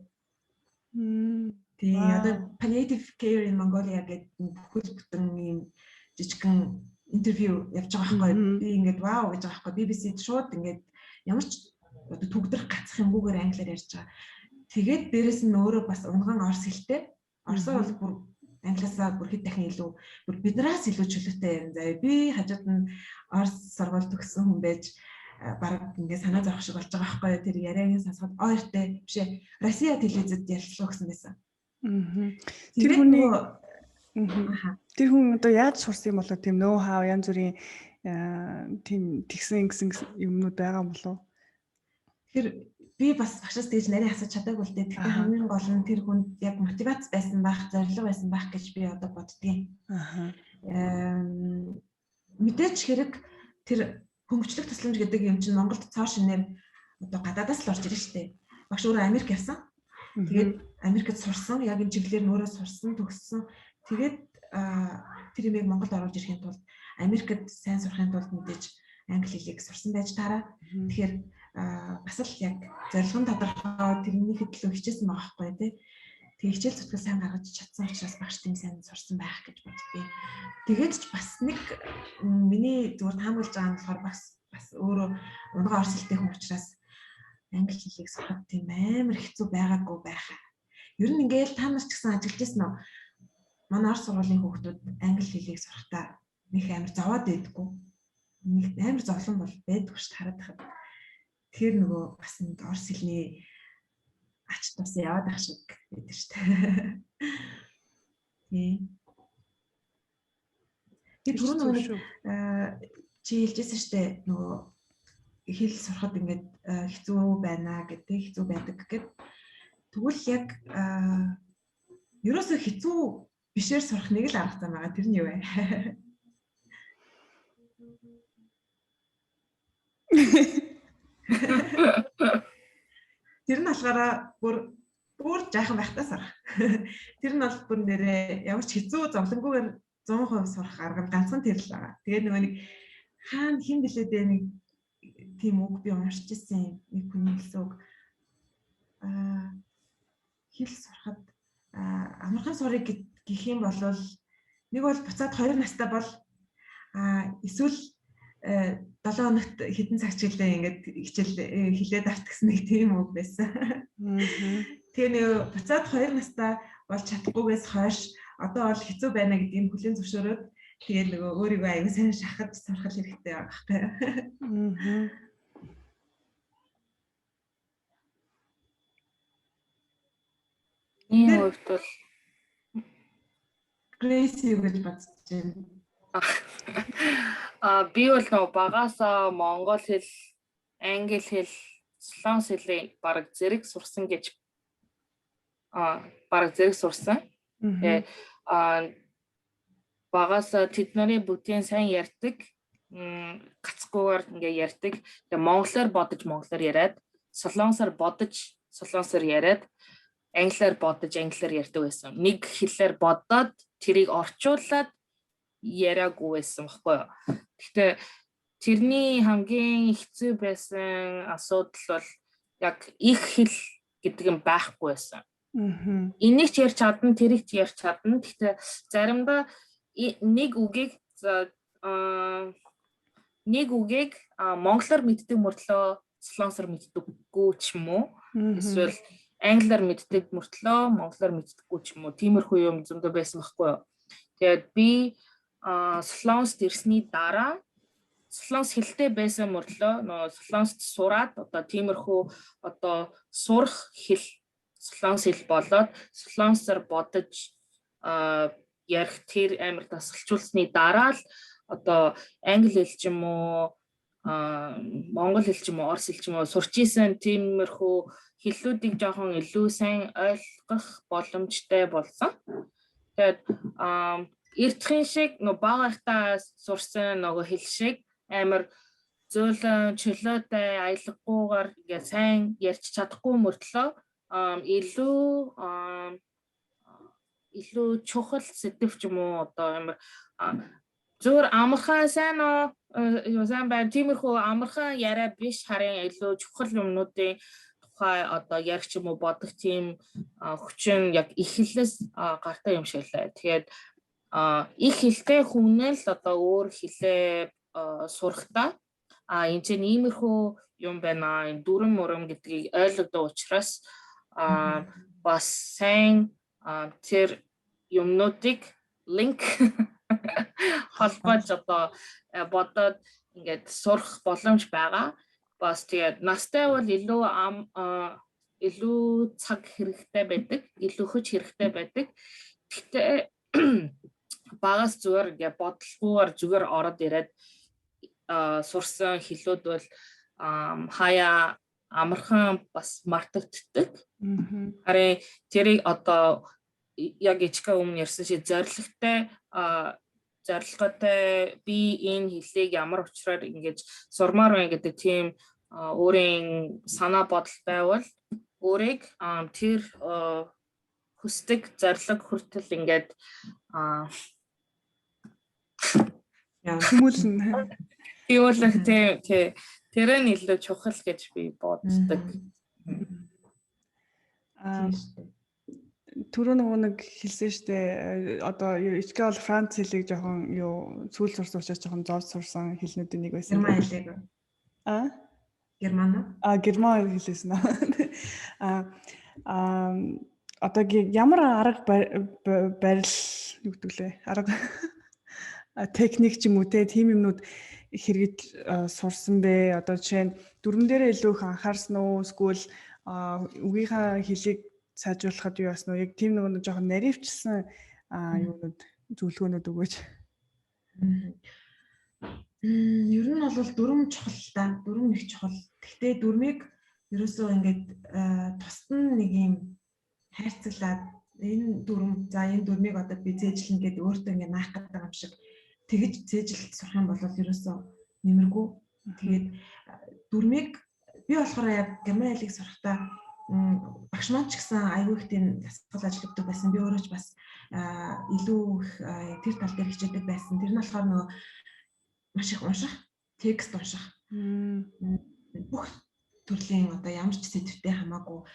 Тэгээ одоо palliative care in Mongolia гэдэг бүхэл бүтэн ийм жижигхэн интервью явж байгаа байхгүй. Би ингээд вау гэж байгаа байхгүй. BBC-д шууд ингээд ямар ч одоо төгдрөх гацх юмгүйгээр англиар ярьж байгаа. Тэгээд дээрэс нь өөрөө бас унган орс хэлтэй. Орсоор бол бүр англиасаа бүр хэд дахин илүү бүр биднээс илүү чөлөөтэй юм заяа. Би хажууд нь орс сургууль төгссөн хүн байж бараг ингээд санаа зовх шиг болж байгаа байхгүй. Тэр ярианы сонсоход ойртой бишээ. Россия телевизэд ярилцлага өгсөн байсан. Тэр хүн одоо яаж сурсан юм болоо тийм нөө хаа янз бүрийн тийм тэгсэн юмнууд байгаа юм болоо. Тэгэхээр би бас багшаас тэгж нарийн асууж чадаагүй л дээ. Тэгэхээр хамгийн гол нь тэр хүнд яг мотивац байсан байх, зорилго байсан байх гэж би одоо боддгийн. Мэдээж хэрэг тэр хөнгөвчлөх тусламж гэдэг юм чинь Монголд цоо шинээр одоо гадаадаас л орж ирж штэ. Багш өөрөө Америк явсан. Тэгээд Америкт сурсан, яг энэ чиглэлээр нөрөө сурсан, төгссөн. Тэгээд тэр юмыг Монголд оруулж ирэхийн тулд Америкт сайн сурахын тулд мэдээж англи хэлийг сурсан байж таараа. Тэгэхээр бас л яг зорилгын тодорхой тэрний хөтлөө хичээсэн байгаа байхгүй тий. Тэгээ хичээл зүтгэл сайн гаргаж чадсан учраас багш тийм сайн сурсан байх гэж боддгийг. Тэгээд ч бас нэг миний зүгээр таамаглаж байгаа нь болохоор бас өөрөө унган орс хэлтэй хүн учраас англи хэлийг сурахад тийм амар хэцүү байгаагүй байх. Ер нь ингээл та нар ч гэсэн ажиллаж байсан уу? Манай орс сургуулийн хүүхдүүд англи хэлийг сурахдаа нэг амар зовоод байдаггүй. Нэг амар зовлон бол байдаггүй ш хараад хахад. Тэр нөгөө бас нэг орс хэлний ач тус яваад ах шиг байдаг шүү дээ. Тэр түрүү нөгөө чи хэлжсэн шүү дээ нөгөө хэл сурахад ингээд хэцүү байна гэдэг хэцүү байдаг гэд. Тэгвэл яг ерөөсөө хэцүү бишээр сурах нэг л арга зам байгаа. Тэр нь юу вэ? Тэр нь болохоор бүр жаахан байхдаа сурах. Тэр нь бол бүр нэрээ ямар ч хэцүү зовлонгүйгээр 100% сурах арга нь ганцхан тэр л байгаа. Тэгээд нөгөө нэг хаана хэн блэдээ нэг тийм үг би уншиж ирсэн нэг хүний хэлсэн үг. Хэл сурахад амархан сурыг гэх юм бол нэг бол буцаад 2 настай бол эсвэл 7 хоногт хэдэн цаг ч гэлээ ингээд хичээл хилээд авт гэсэн нэг тийм үг байсан. Тэгээ нэг буцаад 2 настай бол чадахгүйгээс хойш одоо бол хэцүү байна гэдгийг хүлээн зөвшөөрөөд Тэгээд нөгөө өөрийгөө аягүй сайн шахаж сурах хэрэгтэй байгаа хэрэг. Ийм хувьд бол Crazy гэж бодож байна. Би бол нөгөө багаасаа монгол хэл, англи хэл, солонгос хэлийг бараг зэрэг сурсан гэж бараг зэрэг сурсан. Тэгээ багаасаа тэдний бүгдийн сайн ярьдаг. Гацгүйгээр ингээ ярьдаг. Тэгээ монголоор бодож монголоор яриад, солонгосоор бодож солонгосоор яриад, англиар бодож англиар ярьдаг байсан. Нэг хэлээр бодоод тэрийг орчуулад яриаггүй байсан байхгүй юу. Гэхдээ тэрний хамгийн хэцүү байсан асуудал бол яг их хэл гэдэг юм байхгүй байсан. Энийг ч ярьж чадна, тэрийг ч ярьж чадна. Гэхдээ заримдаа нэг үгийг монголоор мэддэг мөртлөө солонгосоор мэддэггүй ч юм уу. Эсвэл англиар мэддэг мөртлөө монголоор мэддэггүй ч юм уу. Тиймэрхүү юм зөндөө байсан байхгүй юу. Тэгээд би солонгост ирсний дараа солонгос хэлтэй байсан мөртлөө нөө солонгост сураад одоо тиймэрхүү одоо сурах хэл солонгос хэл болоод солонгосоор бодож ярих тэр амар тасалжуулсны дараа л одоо англи хэл ч юм уу монгол хэл ч юм уу орос хэл ч юм уу сурч исэн тиймэрхүү хэллүүдийг жоохон илүү сайн ойлгох боломжтой болсон. Тэгээд эртхэн шиг нөө багаахтаа сурсан нөгөө хэл шиг амар зөөлөн чөлөөтэй аялгагүйгээр ингээ сайн ярьж чадахгүй мөртлөө илүү чухал сэдв ч юм уу одоо амар зүгээр амархан сайн юу сайн байна тиймэрхүү амархан яриа биш харин илүү чухал юмнуудын тухай одоо ярих ч юм уу бодох тийм хүчин яг их хэлээс гартай юм шиг лээ. Тэгээд их хэлтэй хүнэл одоо өөр хэлээ сурахтаа энэ чинь иймэрхүү юм байна. Энэ дүрм мөрөм гэдгийг ойлгодог учраас бас сайн тэр юмнуудыг линк холбож одоо бодоод ингээд сурах боломж байгаа. Бас тэгээд настай бол илүү цаг хэрэгтэй байдаг, илүү хүч хэрэгтэй байдаг. Гэхдээ багаас зүгээр ингээд бодлогоор зүгээр ороод ирээд сурсан хэлүүд бол хаяа амархан бас мартагддаг. Харин тэрийг одоо яг ичгээ өмнө ярьсан шиг зорилготой би энэ хэлийг ямар учраар ингэж сурмаар байна гэдэг тийм өөрийн санаа бодол байвал өөрийг тэр хүсдэг зорилго хүртэл ингээд хүмүүлэн тиймүүлэх тэр нь илүү чухал гэж би боддог. Түрүү нэг хэлсэн штэ одоо ичгээ бол Франц хэлийг жоохон сүүл сурсан учраас жоохон зов сурсан хэлнүүдийн нэг байсан. Герман хэлийг. Герман. Герман хэлсэн. Одоо ямар арга барил юу гэдэг лээ? Арга техник ч юм уу тийм юмнууд хэрэгэл сурсан бэ? Одоо жишээ нь дүрмэн дээрээ илүү их анхаарсан уу? Эсвэл үгийнхаа хэлийг сайжруулахад юу яасан уу? Яг тийм нэг жоохон наривчсан юунууд зөвлөгөөнүүд өгөөч. Ер нь бол дүрм чухал та. Дүрм их чухал. Гэхдээ дүрмийг ерөөсөө ингээд тусад нэг юм хайрцаглаад энэ дүрмийг одоо би зээжлэн гэдэг өөртөө ингээд наах гэдэг юм шиг тэгж зээжилт сурах юм бол ерөөсөө нэмэргүй. Тэгээд дүрмийг би болохоор яг герман хэлийг сурахдаа багш маань ч гэсэн аягүй их тийм дасгал ажилладаг байсан. Би өөрөө ч бас илүү их тэр тал дээр хичээдэг байсан. Тэр нь болохоор нөгөө маш их унших, текст унших. Бүх төрлийн одоо ямар ч сэдвтэй хамаагүй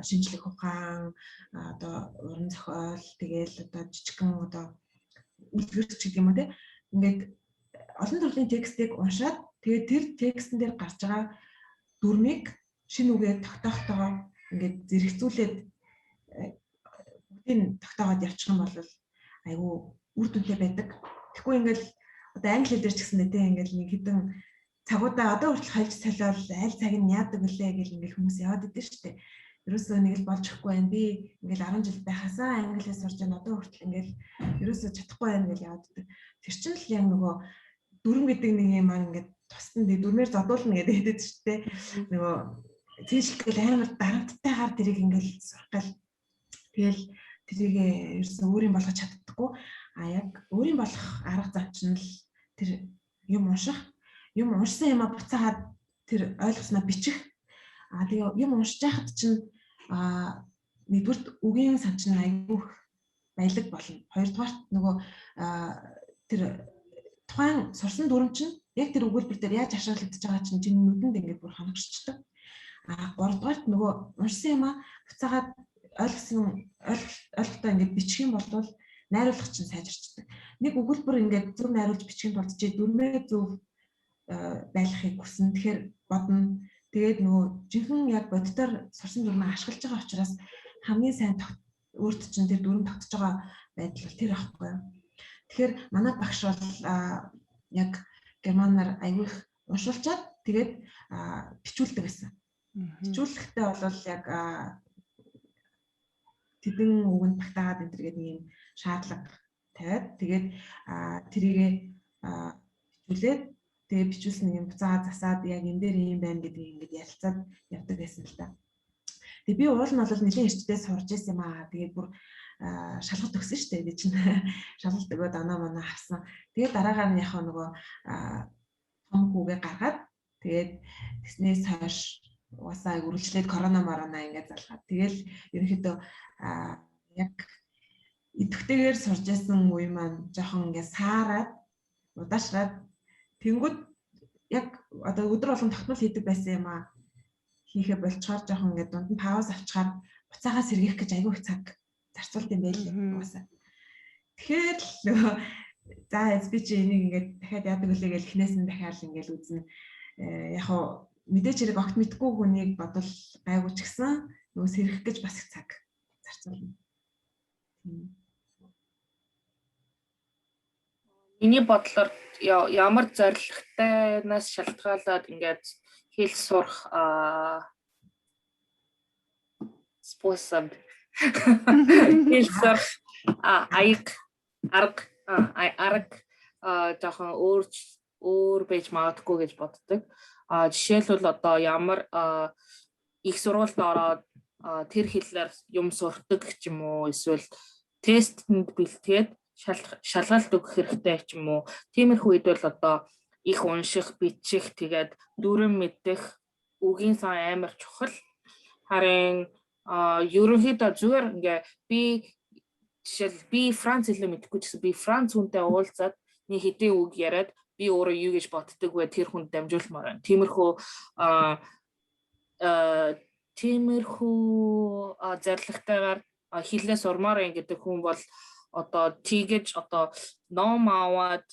шинжлэх ухаан, одоо уран зохиол, тэгээл одоо жижигхэн одоо үлгэрч гэдэг юм уу те. Ингээд олон төрлийн текстийг уншаад тэгээд тэр текстэн дээр гарч байгаа дүрмийг шинэ үгээр тогтоохтойгоо ингээд зэрэгцүүлээд бүгдийг тогтоогоод явчих юм бол айгүй үр дүнтэй байдаг. Тэгэхгүй ингээл одоо англи хэл дээр ч гэсэн нэтээ ингээл нэг хэдэн цагуудаа одоо хүртэл хальж солиол аль цаг нь яадаг вүлээ гэл ингээл хүмүүс яваад идэв штэ. Ерөөсөө нэг л болж өгөхгүй байна. Би ингээл 10 жил байхасаа англи хэл сурж байна. Одоо хүртэл ингээл ерөөсөө чадахгүй байна гэж яваад идэв. Тэр чинь л яг нөгөө дүрм гэдэг нэг юм аа ингээд тусдан дүрмээр зодуулна гэдэг хэдэд штэ. Нөгөө тийшгээл амар дарамттайгаар тэрийг ингээл сурах гал. Тэгэл тэрийг ерөөсөө өөрийн болгож чаддаггүй. А яг өөрийн болох арга зам чинь л тэр юм унших. Юм уншсан юм а буцаагаад тэр ойлгосноо бичих. А тэгээ юм уншиж байхад чинь нэгдүгээр үгийн сан чинь айгүйх баялаг болно. Хоёрдугаарт нөгөө тэр тухайн сурсан дүрм чинь яг тэр өгүүлбэр дээр яаж ашиглагдаж байгаа чинь чиний нүдэнд ингээд бүр хангашчдаг. А гуравдугаарт нөгөө уншсан юм а буцаагаад ойлголтоо ингээд бичих юм бол найруулах чинь сайжирчдаг. Нэг өгүүлбэр ингээд зөв найруулж бичих юм бол чи дүрмээ зөв байлгахыг хүснэ. Тэгэхээр бодно. Тэгээд нөгөө жинхэнэ яг боддоор сурсан дүрмээ ашиглаж байгаа учраас хамгийн сайн өөрт чинь тэр дүрм тогтож байгаа байдал бол тэр ахгүй юу. Тэгэхээр манай багш бол яг германаар аявих уншуулчаад тэгээд бичүүлдэг гэсэн. Бичүүлэхдээ бол яг тэдэн үгэнд багтаагаад энэ төргээд нэг юм шаардлага тавиад тэгээд тэрийгээ бичүүлээд тэгээ бичүүлсэн юм буцаад засаад яг энэ дээр юм байна гэдгийг ингээд ярилцаад явдаг байсан л та. Тэгээ би уул нь бол нэлийн эрчтэй сурж ирсэн юм аа. Тэгээд бүр шалгалт өгсөн шүү дээ. Би чинь шалгалт өгөөд оноо моноо авсан. Тэгээд дараагаар нь яг нөгөө том хүүгээ гаргаад тэгээд тэснээс хойш уусаа үргэлжлээд корона ингээд залгаад. Тэгэл ерөнхийдөө яг идэвхтэйгээр сурж ирсэн үе маань жоохон ингээд саарад удаашраад тэнгүүд яг одоо өдөр болгон тогтмол хийдэг байсан юм аа. Хийхэ болчоор жоохон ингээд дунд нь пауз авчаар буцаагаа сэргийх гэж аягүй их цаг зарцуулт юм байлээ угаасаа. Тэгэхээр за би чи энийг ингээд дахиад яадаг үлээ гэж эхнээс нь дахиад ингээд үзнэ. Яг хоо мэдээч хэрэг огт мэдгүй хүнийг бодвол гайгүй ч гэсэн нөгөө сэргийх гэж бас их цаг зарцуулна. Миний бодлоор ямар зорилготойнаас шалтгаалаад ингээд хэл сурах способ хэл сурах арга жоохон өөр байж магадгүй гэж боддог. Жишээлбэл одоо ямар их сургуульд ороод тэр хэлээр юм сурдаг ч юм уу, эсвэл тестэнд бэлтгээд шалгалт өгөх хэрэгтэй ч юм уу. Тиймэрхүү үед бол одоо их унших, бичих, тэгээд дүрм мэдэх, үгийн сан амар чухал. Харин ерөнхийдөө зүгээр ингээ би Франц хэлээ мэдэхгүй ч гэсэн би Франц хүнтэй уулзаад нэг хэдийн үг яриад би өөрөө юу гэж боддог вэ тэр хүнд дамжуулмаар байна. Тиймэрхүү зорилготойгоор хэлээ сурмаар гэдэг хүн бол одоо тэгэж одоо ном аваад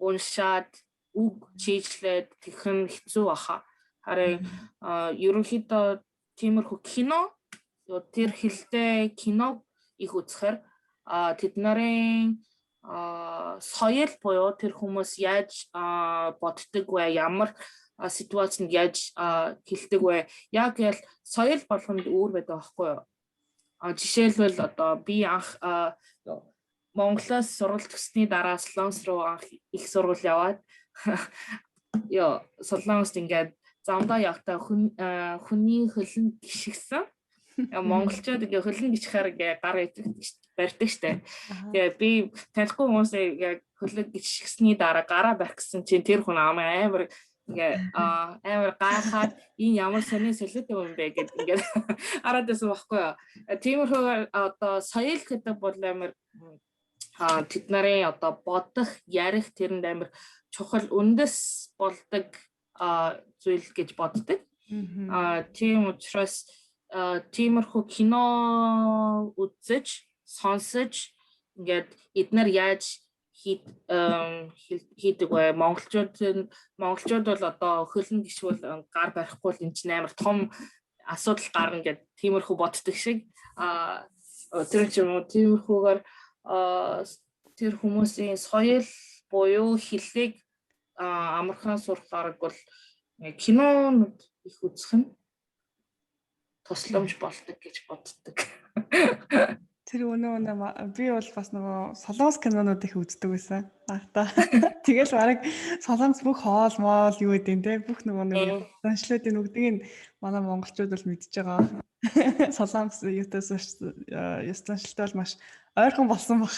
уншаад үг чийжлээд тэгхэн хэцүү баха. Харин ерөнхийдөө тиймэрхүү кино тэр хэлтэй киног их үзэхээр тэд нарын соёл буюу тэр хүмүүс яаж боддог вэ, ямар ситуацид яаж хэлдэг вэ, яг л соёл болгонд өөр байдаг байхгүй юу. Жишээлбэл одоо би анх Монголоос сургалт төгссөний дараа Солонгос руу анх их сургууль яваад Солонгост ингээд замдаа явахдаа хүний хөлн гიშгсэн. Монголчууд ингээ хөлн гიშгээр ингээ гар барьдаг штэ. Тэгээ би танихгүй хүмүүсээ хөлн гიშгсэний дараа гараа барьсан чинь тэр хүн амар гайхаад энэ ямар сони солиотой юм бэ гэдэг ингээд хараад байсан байхгүй юу. Тиймэрхүү одоо соёл гэдэг бол амар тэд нарын одоо бодох, ярих тэрэнд амар чухал үндэс болдог зүйл гэж боддог. Тийм учраас тиймэрхүү кино үзэж, сонсож ингээд эднэр яаж хийдэг вэ? Монголчууд бол одоо хөлн гişвэл гар барихгүй л энэ чинь амар том асуудал гарна гэдэг тиймэрхүү боддог шиг. Тэр ч юм уу тиймэрхүүгээр тэр хүмүүсийн соёл буюу хэллийг амархан сурахаар бол кинонууд их үзэх нь тусламж болдог гэж боддог. Тэр өнөө би бол бас нөгөө солонгос кинонууд их үздэг байсан. Багтаа. Тэгэл бараг солонгос бүх хоол моол юу гэдэг те бүх нөгөө сонслуудын нүгдгийг манай монголчууд бол мэдж байгаа. Солонгос ёслоншилтай бол маш ойрхон болсон баг.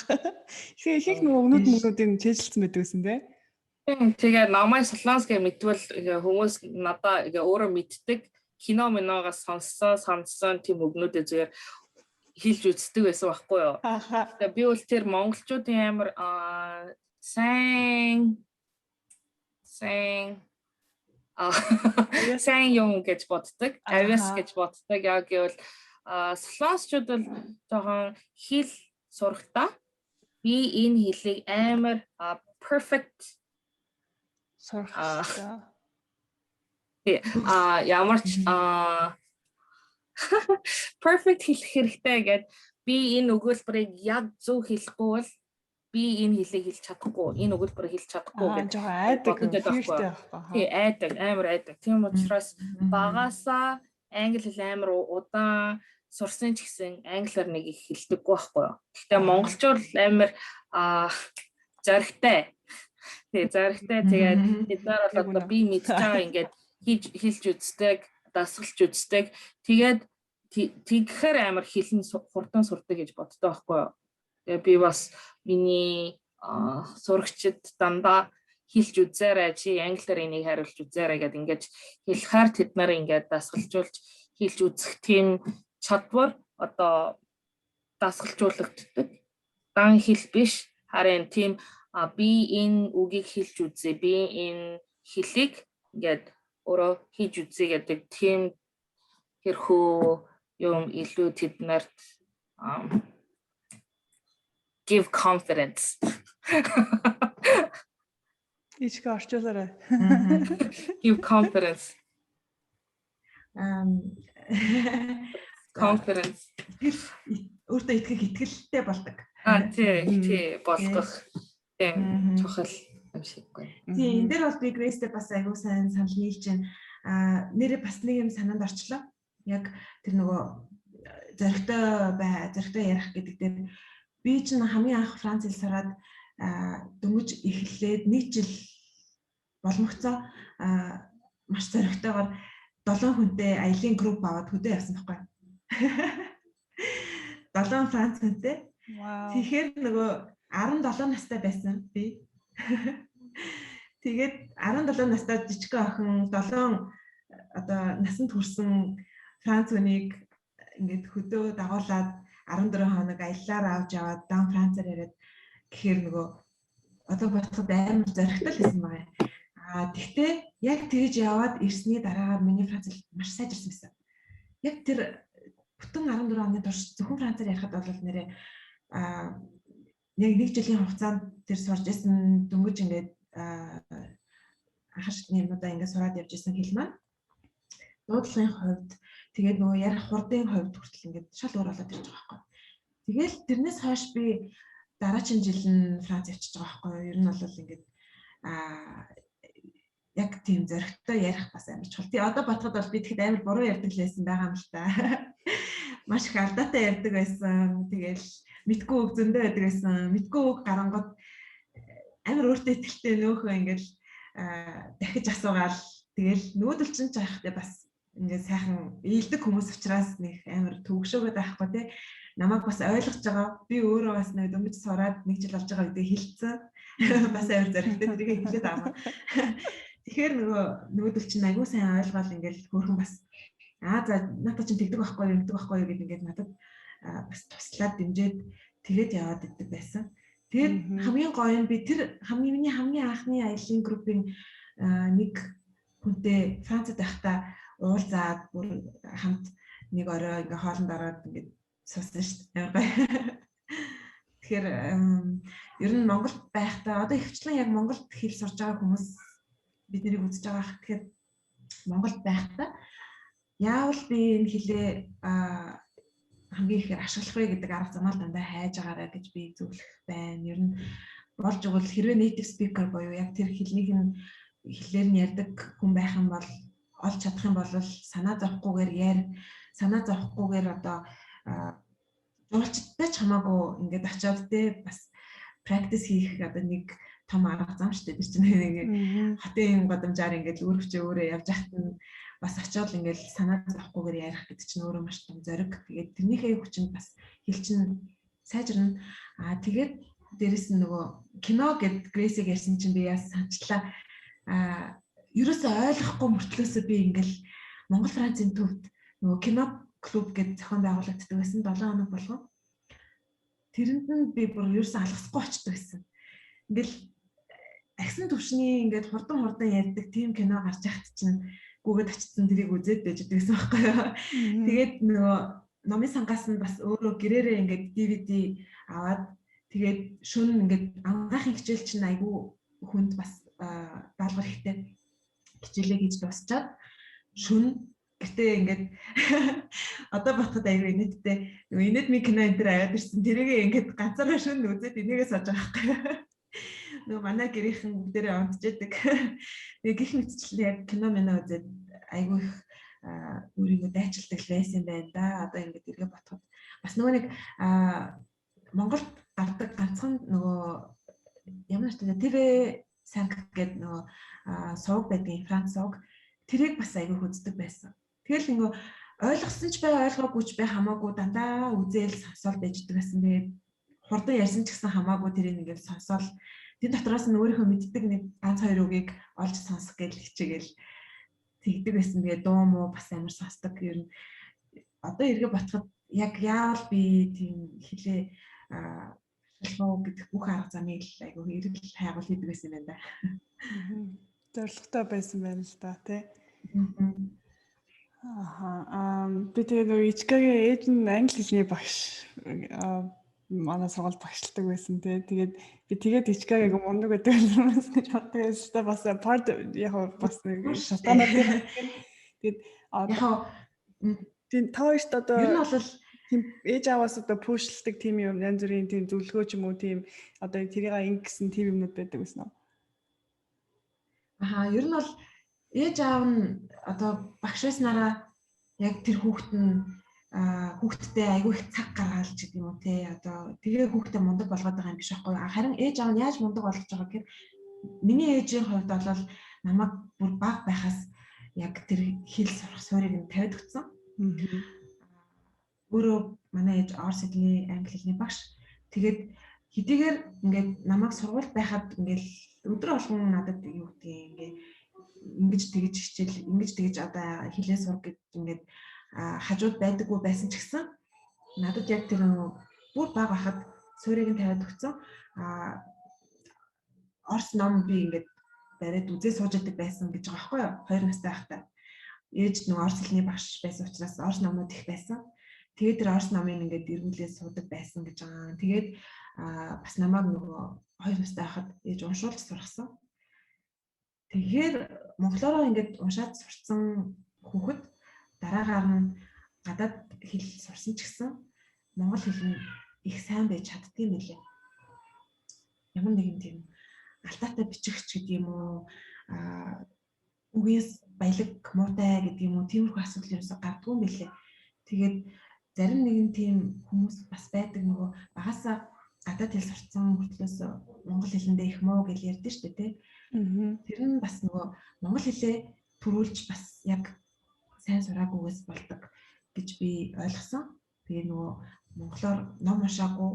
Их нөгөө өмнүүдийн чэйжилсэн байдаг гэсэн те. Тэгээ намайг солонгос гэж мэдвэл хүмүүс надаа өөрөө мэддэг кино миногоос сонссон тийм өгнүүдээ зүгээр хэлж үздэг байсан байхгүй юу. Тэгээ би бол тэр монголчуудын амар сайн юм гэж боддог, авиас гэж боддог. Яг гэвэл солонгосчууд бол жоохон хэл сурахдаа би энэ хэлийг амар perfect сурах. Ямар ч perfect хэлэх хэрэгтэй гэдэг би энэ өгүүлбэрийг яг зөв хэлэхгүй бол би энэ хэлийг хэлж чадахгүй, энэ өгүүлбэрийг хэлж чадахгүй гэж айдаг, амар айдаг. Тийм учраас багасаа англи хэл амар удаан сурсан ч гэсэн англиар нэг их хэлдэггүй байхгүй юу. Гэхдээ монголчууд амар зоригтой. Тэгээд эдгээр бол одоо би мэдж байгаа ингээд хэлж үздэг, дасгалж үздэг. Тэгээд тэгэхээр амар хэлэн хурдан сурдаг гэж боддог байхгүй юу. Тэгээ би бас миний сурагчид дандаа хэлж үзээрэй, чи англиар энийг хариулж үзээрэй гэдэг ингээд хэлэхээр тэд нар ингээд дасгалжуулж хэлж үзэх тийм чадвар одоо дасгалжуулагддаг. Дан хэл биш, харин тийм би энэ үгийг хэлж үзье, би энэ хэлийг ингээд өөрөө хийж үзье гэдэг тийм хэрхүү юм илүү тэд нарт give confidence. Ичгэ орчуулаарай. Give confidence. Confidence. Өөртөө итгэх итгэлтэй болдог. Тий болгох. Тийм чухал юм шиггүй. Тийм энэ дээр бол би Грейстэй бас аягүй сайн санал нийлж байна. Нэрээ бас нэг юм санаанд орчлоо. Яг тэр нөгөө зоригтой ярих гэдэг дээр би чинь хамгийн анх Франц хэл сураад дөнгөж эхлээд нэг жил боломгцоо маш зоригтойгоор 7 хүнтэй аялын групп аваад хөдөө явсан байхгүй. 7 Франц хүнтэй. Тэгэхээр нөгөө 17 настай байсан би. Тэгээд 17 настай жижиг охин 7 одоо насанд хүрсэн Франц хүнийг ингээд хөдөө дагуулад 14 хоног аяллаар авч яваад дан Францаар яриад гэхээр нөгөө одоо бодоход амар зоригтой л байсан байгаа. Тэгтээ яг тэгж яваад ирсний дараагаар миний Франц хэл маш сайжирсан байсан. Яг тэр бүтэн 14 хоногийн турш зөвхөн Францаар ярихад бол нэрээ яг нэг жилийн хугацаанд тэр сурж исэн дөнгөж ингээд анхаарч юмудаа ингээд сураад явж исэн хэл маань дуудлагын хувьд тэгээд нөгөө ярих хурдын хувьд хүртэл ингээд шал өөр болоод ирж байгаа байхгүй. Тэгэл тэрнээс хойш би дараагийн жил нь Франц явчихж байгаа байхгүй. Ер нь бол ингээд яг тийм зоригтой ярих бас амар чухал. Тэгээ одоо бодоход бол би тэгэхэд амар буруу ярьдаг лээсэн байгаа юм л та. Маш их алдаатай ярьдаг байсан. Тэгэл мэдгүй үг зөндөө байдаг байсан. Мэдгүй үг гарангууд амар өөртөө ихтэй нөөхөө ингээд дахиж асуугаал. Тэгэл нүүдэл чинь жаахтай бас ингээд сайхан ийдэг хүмүүс учраас нэг амар төвөгшөөгөө байхгүй тий. Намайг бас ойлгож байгаа. Би өөрөө бас нэг дөнгөж сураад нэг жил болж байгаа гэдэг хэлсэн. Бас амар зоригтой тэрийг хэлээд аваа. Тэгэхээр нөгөө нүүдэл чинь аягүй сайн ойлгоод ингээд хөөрхөн бас за надад чинь тэгдэг байхгүй юу гэдэг ингээд надад бас туслаад дэмжиж тэгээд яваад иддэг байсан. Тэгээд хамгийн гоё нь би тэр миний хамгийн анхны аялын группийн нэг хүнтэй Францад байхдаа уулзаад бүр хамт нэг орой ингээ хоолнд ороод ингээ суусан шүү дээ. Тэгэхээр ер нь Монголд байхдаа одоо ихвчлэн яг Монголд хэл сурж байгаа хүмүүс бид нарыг үзэж байгаа. Тэгэхээр Монголд байхдаа яавал би энэ хэлээ хамгийн ихээр ашиглах вэ гэдэг арга замаар дандаа хайж агаарай гэж би зөвлөх байна. Ер нь болж игэл хэрвээ native speaker боيو яг тэр хэлээр нь ярьдаг хүн байх юм бол олж чадах юм бол санаа зовхгүйгээр одоо жуулчдтай ч хамаагүй ингээд очиод те бас practice хийх одоо нэг том арга зам шүү дээ. Тэр чинь ингээд хотын годамжаар ингээд өөрөвчөө өөрөө явж яхад нь бас очиод ингээд санаа зовхгүйгээр ярих гэдэг чинь өөрөө маш том зориг. Тэгээд тэрнийхээ хүчинд бас хэл чинь сайжирна. Тэгээд дээрэс нь нөгөө кино гэд Грейсиг ярьсан чинь би яас санчлаа. Ерөөсөө ойлгохгүй мөртлөөсөө би ингээл Монгол Францын төвд нөгөө кино клуб гэдэг зохион байгуулагддаг байсан 7 хоног болгоо. Тэрэнд нь би бүр ерөөсөө алгасахгүй очдог байсан. Ингээл агсан төвшний ингээд хурдан ярьдаг тийм кино гарч яхад чинь гүгэд очсон тэрийг үзээд байж байсан байхгүй юу. Тэгээд нөгөө номын сангаас нь бас өөрөө гэрээрээ ингээд DVD аваад тэгээд шөнө ингээд ангаахын хичээл чинь айгүй хүнд бас даалгавар ихтэй хичээлээ хийж дуусчаад шөнө гэтээ ингээд одоо батхад айгүй инээдтэй нөгөө инээд ми кино энэ төр аваад ирсэн тэрийг ингээд ганцаараа шөнө үзээд энийгээс олж байгаа байхгүй нөгөө манай гэрийнхэн бүгдээрээ онцжээдэг нэг гих мэдчлээ яг кино мэнэ үзээд айгүй их өөрийгөө дайчилдаг байсан байна да одоо ингээд эргээ батхад бас нөгөө нэг Монголд гардаг ганцхан нөгөө ямар ч ТV санг гэдэг нөгөө сувг байдгийн Франц сувг тэрийг бас айгүй үздэг байсан. Тэгэл нөгөө ойлгосон ч бай ойлгоогүй ч бай хамаагүй дандаа үзэл сонсоол байждаг гэсэн. Тэгээд хурдан ярьсан ч гэсэн хамаагүй тэрийг ингээд сонсоол тэр дотроос нь өөрийнхөө мэддэг нэг ганц хоёр үгийг олж сонсох гэж хичээгээл тэгдэг байсан. Тэгээд дуу муу бас амар сонсдог. Ер нь одоо эргээ батхад яг яавал би тийм хэлээ ашиглах гэдэг бүх арга замыг айгүй эргэл хайгуул хийдэг байсан юм байна да. Зорилготой байсан байна л да тий. Би тэгээд ичгагийн ээж нь англи хэлний багш манай сургууль багшилдаг байсан тий. Тэгээд ичгагийг мундаг гэдэг юм гэж боддог байсан. Бас part яг бас нэг шатанаар тэгээд яг тийм тоош одоо ер нь бол тийм ээж аваас одоо пушлдаг тийм юм янз бүрийн тийм зөвлөгөө ч юм уу тийм одоо тэрийг ингэсэн тийм юмнууд байдаг гэсэн үү? Ер нь бол ээж аав нь одоо багш байснараа яг тэр хүүхдтэй айгүй их цаг гаргаалж гэдэг юм уу те одоо тэгээ хүүхдээ мундаг болгоод байгаа юм биш байхгүй юу? Харин ээж аав нь яаж мундаг болгож байгаа гэхээр миний ээжийн хувьд бол намайг бүр бага байхаас яг тэр хэл сурах суурийг нь тавиад өгсөн. Өөрөө манай ээж орос хэлний англи хэлний багш. Тэгээд хэдийгээр ингээд намайг сургуульд байхад ингээд өдөр болгон надад юу гэдгийг ингэж тэгж хичээл ингэж тэгж одоо хэлээ сур гэж ингээд хажууд байдаггүй байсан ч гэсэн надад яг тэр бүр бага байхад суурийг нь тавиад өгсөн. Орос ном би ингээд бариад үзээ сууж идэг байсан гэж байгаа байхгүй юу? 2 настай байхдаа. Ээж нэг орос хэлний багш байсан учраас орос номнууд их байсан. Тэгээд тэр орос номыг ингээд эргүүлээд суудаг байсан гэж байгаа. Тэгээд бас намайг нөгөө 2 настай байхад ээж уншуулж сургасан. Тэгэхээр монголоор ингээд уншаад сурцсан хүүхэд дараагаар нь гадаад хэл сурсан ч гэсэн монгол хэл нь их сайн байж чаддгийм билээ. Ямар нэгэн тийм алтаатай бичихч гэдэг юм уу үгээс баялаг муутай гэдэг юм уу тиймэрхүү асуудал ерөөсөй гардгүй юм билээ. Тэгээд зарим нэгэн тийм хүмүүс бас байдаг нөгөө багасаа гадаад хэл сурцсан хүртлээс монгол хэлэндээ их муу гэж ярьдэн шүү дээ тий. Тэр нь бас нөгөө монгол хэлээ төрүүлж бас яг сайн сураагүйгээс болдог гэж би ойлгосон. Тэгээ нөгөө монголоор ном уншаагүй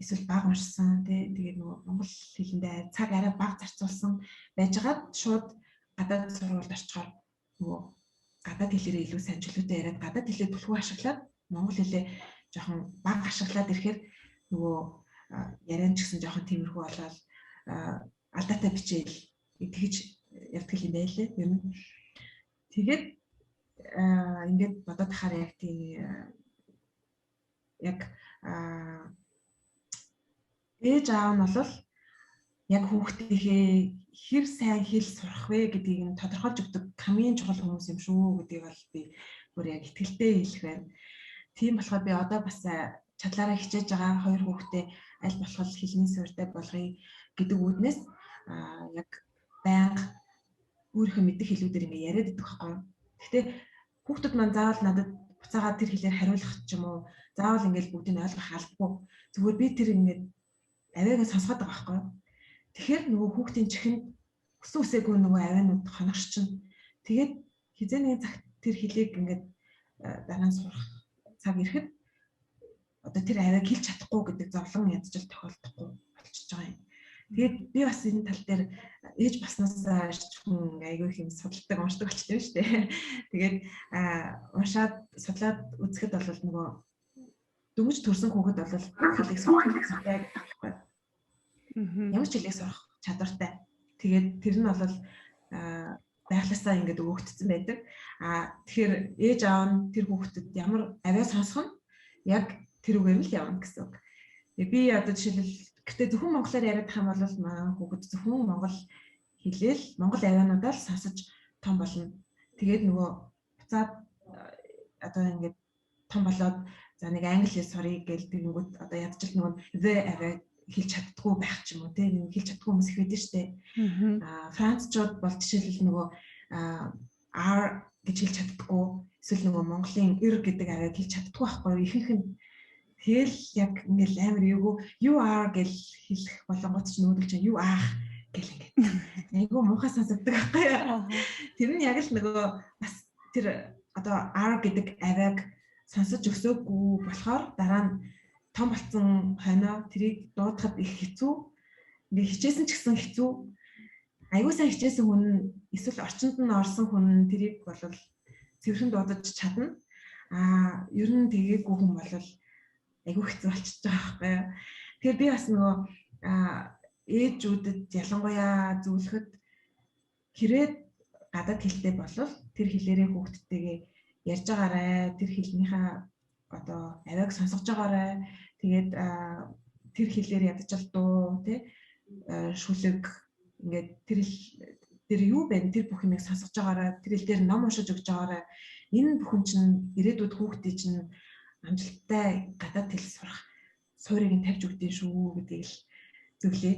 эсвэл бага уншсан тий. Тэгээ нөгөө монгол хэлэндээ цаг арай бага зарцуулсан байжгаад шууд гадаад сургуульд орчхоор нөгөө гадаад хэлээрээ илүү сайн чөлөөтэй яриад гадаад хэлээ түлхүү ашиглаад монгол хэлээ жоохон бага ашиглаад ирэхээр нөгөө яриан ч гэсэн жоохон тиймэрхүү болоод алдаатай бичээл тэгж явдаг юм байлээ. Ер нь тэгээд ингээд бодоод тахаар яг тийм яг ээж аав нь бол яг хүүхдийнхээ хэр сайн хэл сурах вэ гэдгийг нь тодорхойлж өгдөг хамгийн чухал хүмүүс юм шүү гэдгийг бол би бүр яг итгэлтэй хэлэх байна. Тийм болохоор би одоо бас чадлаараа хичээж байгаа 2 хүүхдээ аль болох хэлний суурьтай болгоё гэдэг үүднээс яг байнга өөрийнхөө мэддэг хэлүүдээр ингээ яриад идэх байхгүй. Гэхдээ хүүхдүүд маань заавал надад буцаагаад тэр хэлээр хариулах ч юм уу, заавал ингээл бүгдийг ойлгох албагүй. Зүгээр би тэр ингээд авиагаа сонсгоод байгаа байхгүй. Тэгэхээр нөгөө хүүхдийн чихэнд өсөн үсээгүй нөгөө авианууд хоногшчин. Тэгээд хизээний цагт тэр хэлийг ингээд дараа нь сурах цаг ирэхэд одоо тэр авиаг хэлж чадахгүй гэдэг зовлон ядчил тохиолдохгүй болчихж байгаа юм. Тэгээд би бас энэ тал дээр ээж баснаас хүн айгүй их юм судалдаг уншдаг болчихсон шүү дээ. Тэгээд уншаад судлаад үзэхэд бол нөгөө дөнгөж төрсэн хүүхэд бол хэлийг сурах хэрэгтэй байхгүй. Ямар ч хэлийг сурах чадвартай. Тэгээд тэр нь бол байглаасаа ингээд өгөгдсөн байдаг. Тэгэхээр ээж аав нь тэр хүүхдэд ямар авиа сонсох нь яг тэр үгээр л явна гэсэн үг. Би одоо жишээлбэл гэтээ зөвхөн монголоор яриад байгаа юм бол манай хүүхэд зөвхөн монгол хэлээл монгол авиануудаар сонсож том болно. Тэгээд нөгөө буцаад одоо ингээд том болоод за нэг англи хэл сурыг гээл тэгэнгүүт одоо ядчил нөгөө the авиа хэлж чаддгүй байх ч юм уу тийм хэлж чаддгүй хүмүүс их байдаг шүү дээ. Францчууд бол жишээлбэл нөгөө R гэж хэлж чаддгүй эсвэл нөгөө Монголын R гэдэг авиаг хэлж чаддгүй байхгүй ихэнх нь тэгэл яг ингээл амар you are гэл хэлэх болонгоц ч нүүдэл чинь you аах гэл ингээд айгу муухай сонсогддог байхгүй юу. Тэр нь яг л нөгөө бас тэр одоо R гэдэг авиаг сонсож өсөөгүй болохоор дараа нь том болсон хойноо тэрийг дуудахад их хэцүү. Ингээ хичээсэн ч гэсэн хэцүү. Айгуу сайн хичээсэн хүн эсвэл орчинд нь орсон хүн тэрийг бол цэвэрхэн дуудаж чадна. Ер нь тэгээгүй хүн бол айгуу хэцүү болчихж байгаа байхгүй юу. Тэгэхээр би бас нөгөө ээжүүдэд ялангуяа зөвлөхөд хэрэг гадаад хэлтэй болвол тэр хэлээрээ хүүхдтэйгээ ярьж байгаарай. Тэр хэлнийхээ одоо авиаг сонсгож байгаарай. Тэгээд тэр хэлээр ядчил дуу тий шүлэг ингээд тэр юу бэ? Тэр бүх юмыг сонсгож байгаарай. Тэр хэл дээр ном уншиж өгч байгаарай. Энэ бүхэн чинь ирээдүйд хүүхдийн чинь амжилттай гадаад хэл сурах суурийг нь тавьж өгдөө шүү гэдгийг л зөвлөе.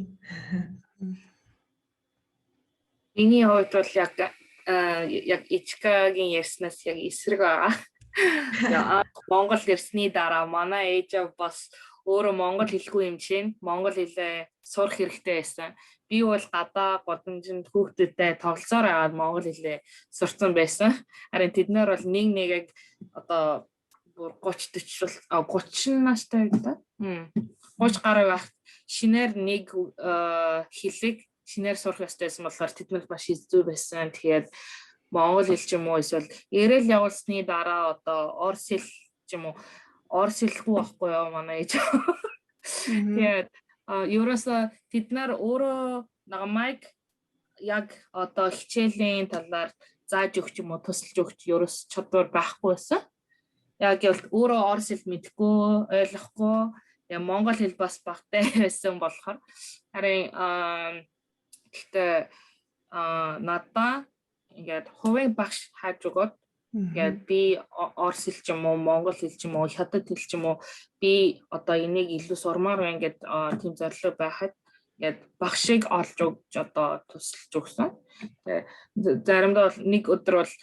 Миний хувьд бол яг ичкагийн ярьснаас яг эсрэг байгаа. Монгол ирсний дараа манай ээж бас өөрөө монгол хэлгүй юм чинь монгол хэлээ сурах хэрэгтэй байсан. Би бол гадаа годамжинд хүүхдүүдтэй тоглолцоор аваад монгол хэлээ сурцсан байсан. Харин тэд нар бол нэг одоо 30 настай гэдэг. 30 гаруй байх шинээр нэг хэлийг шинээр сурах ёстойсэн болохоор тэд нар маш хэцүү байсан. Тэгэхээр монгол хэл ч юм уу эсвэл ярил явуулсны дараа одоо орос хэл ч юм уу орос хэлгүй байхгүй юу манай ээж. Тэгээд ерөөсө тэд нар өөрөө намайг яг одоо хичээлийн талаар зааж өгч юм уу тусалж өгч ерөөс чадвар байхгүй байсан. Яг өөрөө орос хэл мэдэхгүй ойлгохгүй монгол хэл бас багтай байсан болохоор харин гэхдээ надаа ингээд хувийн багш хааж өгөөд ингээд би орос хэл ч юм уу монгол хэл ч юм уу хятад хэл ч юм уу би одоо энийг илүү сурмаар байна гэд тийм зорилго байхад ингээд багшийг олж өгч одоо тусалж өгсөн. Тэгээ заримдаа бол нэг өдөр бол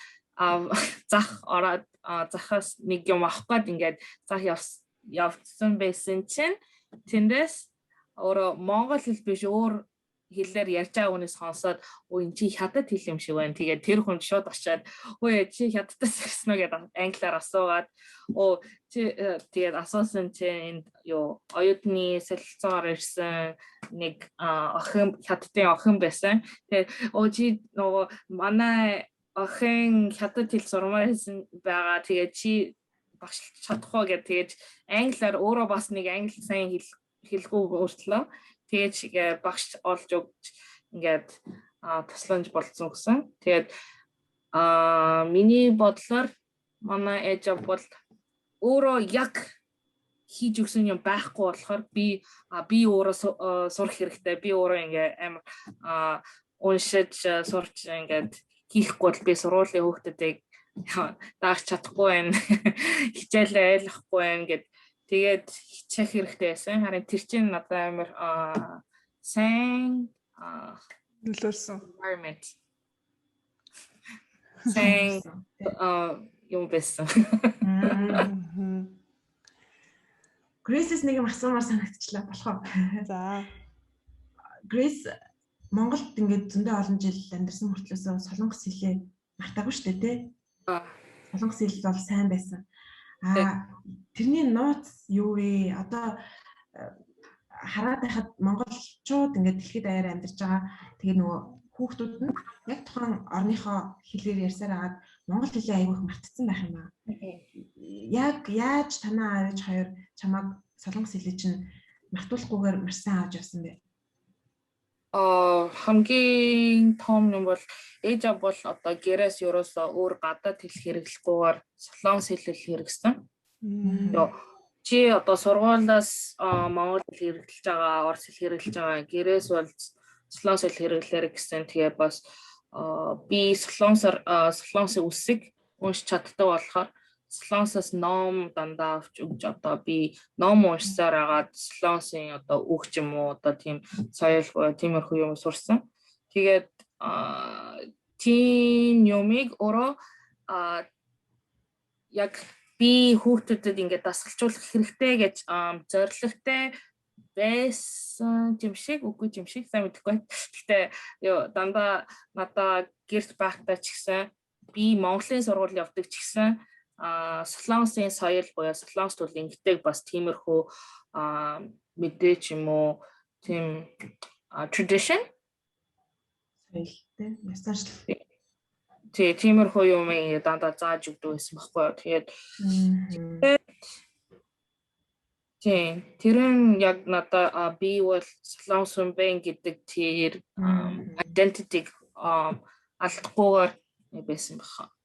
зах ороод захаас нэг юм авах гээд ингээд зах явсан байсан чинь тэндээс өөрөө монгол хэл биш өөр хэлээр ярьж байгаа хүнээс сонсоод өө эн чи хятад хэл юм шиг байна. Тэгээд тэр хүн шууд очиад өө чи хятадаас ирсэн үү гэдээ англиар асуугаад өө чи тэгээд асуусан чи энд юу оюутны солилцоогоор ирсэн нэг охин хятадын охин байсан. Тэгээд өө чи нөгөө манай охин хятад хэл сурмаар байгаа. Тэгээд чи багш чадахгүй гэдэг. Тэгээд англиар өөрөө бас нэг англи сайн хэлгүй өөртлөө тэгээд багш олж өгч ингээд тусламж болцсон гэсэн. Тэгээд миний бодлоор манай ээж бол өөрөө яг хийж өгсөн юм байхгүй болохоор би өөрөө сурах хэрэгтэй. Би өөрөө ингээд амар уншиж сурч ингээд хийхгүй бол би сургуулийн хүүхдүүдийг даах чадахгүй байх. Хичээлээ ойлгохгүй байх гэд Тэгээд хичээх хэрэгтэй байсан. Харин тэр чинь надад амар сайн нөлөөлсөн. environment. Сайн юм байсан. Grace-с нэг юм асуумаар санагдчихлаа болохоо. За. Grace Монголд ингээд зөндөө олон жил амьдарсан мөртлөөсөө солонгос хэлээ мартаагүй шүү дээ, тий? Солонгос хэл бол сайн байсан. Тэрний нууц юу вэ? Одоо хараад байхад монголчууд ингээд дэлхийд даяар амьдарч байгаа. Тэгээ нөгөө хүүхдүүд нь яг тухайн орныхоо хэлээр ярьсаар агаад монгол хэлээ аягүй их мартцсан байх юм аа. Яг яаж танаа аваач хоёр чамайг солонгос хэлээ чинь мартуулахгүйгээр маш сайн авч явсан бэ? Хамгийн том юм бол ээж аав бол одоо гэрээс ерөөсөө өөр гадаад хэл хэрэглэхгүйгээр солонгос хэлэл хэрэгсэн. Чи одоо сургуулиас монгол хэл хэрэглэж байгаа, орос хэл хэрэглэж байгаа, гэрээс бол солонгос хэл хэрэглэхээр гэсэн. Тэгээ бас би солонгосын үсэг уншиж чаддаг болохоор солонгосоос ном дандаа авч өгч одоо би ном уншсаар агаад солонгосын одоо үг ч юм уу одоо тийм соёл тиймэрхүү юм сурсан. Тэгээд тийм юмыг өөрөө яг би хүүхдүүдэд ингээд дасгалжуулах хэрэгтэй гэж зорилготой байсан юм шиг, үгүй юм шиг сайн мэдэхгүй. Гэхдээ дандаа надаа гэрт байхдаа ч гэсэн би Монголын сургууль явдаг ч гэсэн солонгосын соёл буюу солонгос төрлийн ингэдэг бас тиймэрхүү мэдээ ч юм уу тийм tradition соёлтой ясаачлал тиймэрхүү юм дандаа зааж өгдөг байсан байхгүй юу. Тэгээд тэр нь яг надад би бол солонгос хүн байна гэдэг тэр identity алдахгүйгээр байсан баха.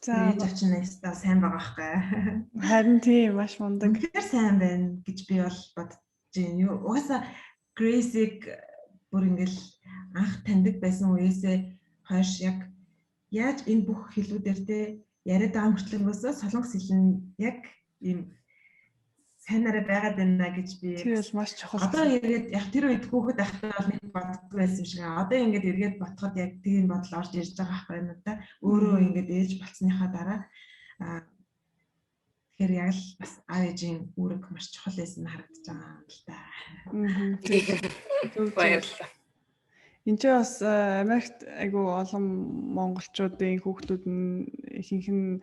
За очноо сайн байгаа байхгүй. Харин тийм маш мундаг. Тэр сайн байна гэж би бол бодож байна. Угаасаа Grace-ийг бүр ингээл анх таньдаг байсан үеэсээ хойш яг яаж энэ бүх хэлүүдээр те яриад байгаа мөртлөнгөөсөө солонгос хэл нь яг ийм сайнараа байгаад байна гэж би тэр бол маш чухал. Одоо ирээд яг тэр үед хүүхэд ахтаа бол нэг боддог байсан юм шиг. Одоо ингээд эргээд бодоход яг тийм бодол орж ирж байгаа байхгүй юм да. Өөрөө ингээд ээж болцсныхаа дараа тэгэхээр яг л бас аав ээжийн үүрэг маш чухал байсан харагдаж байгаа юм л да. Баярлалаа. Энд ч бас Америкт айгүй олон монголчуудын хүүхдүүд нь ихэнх нь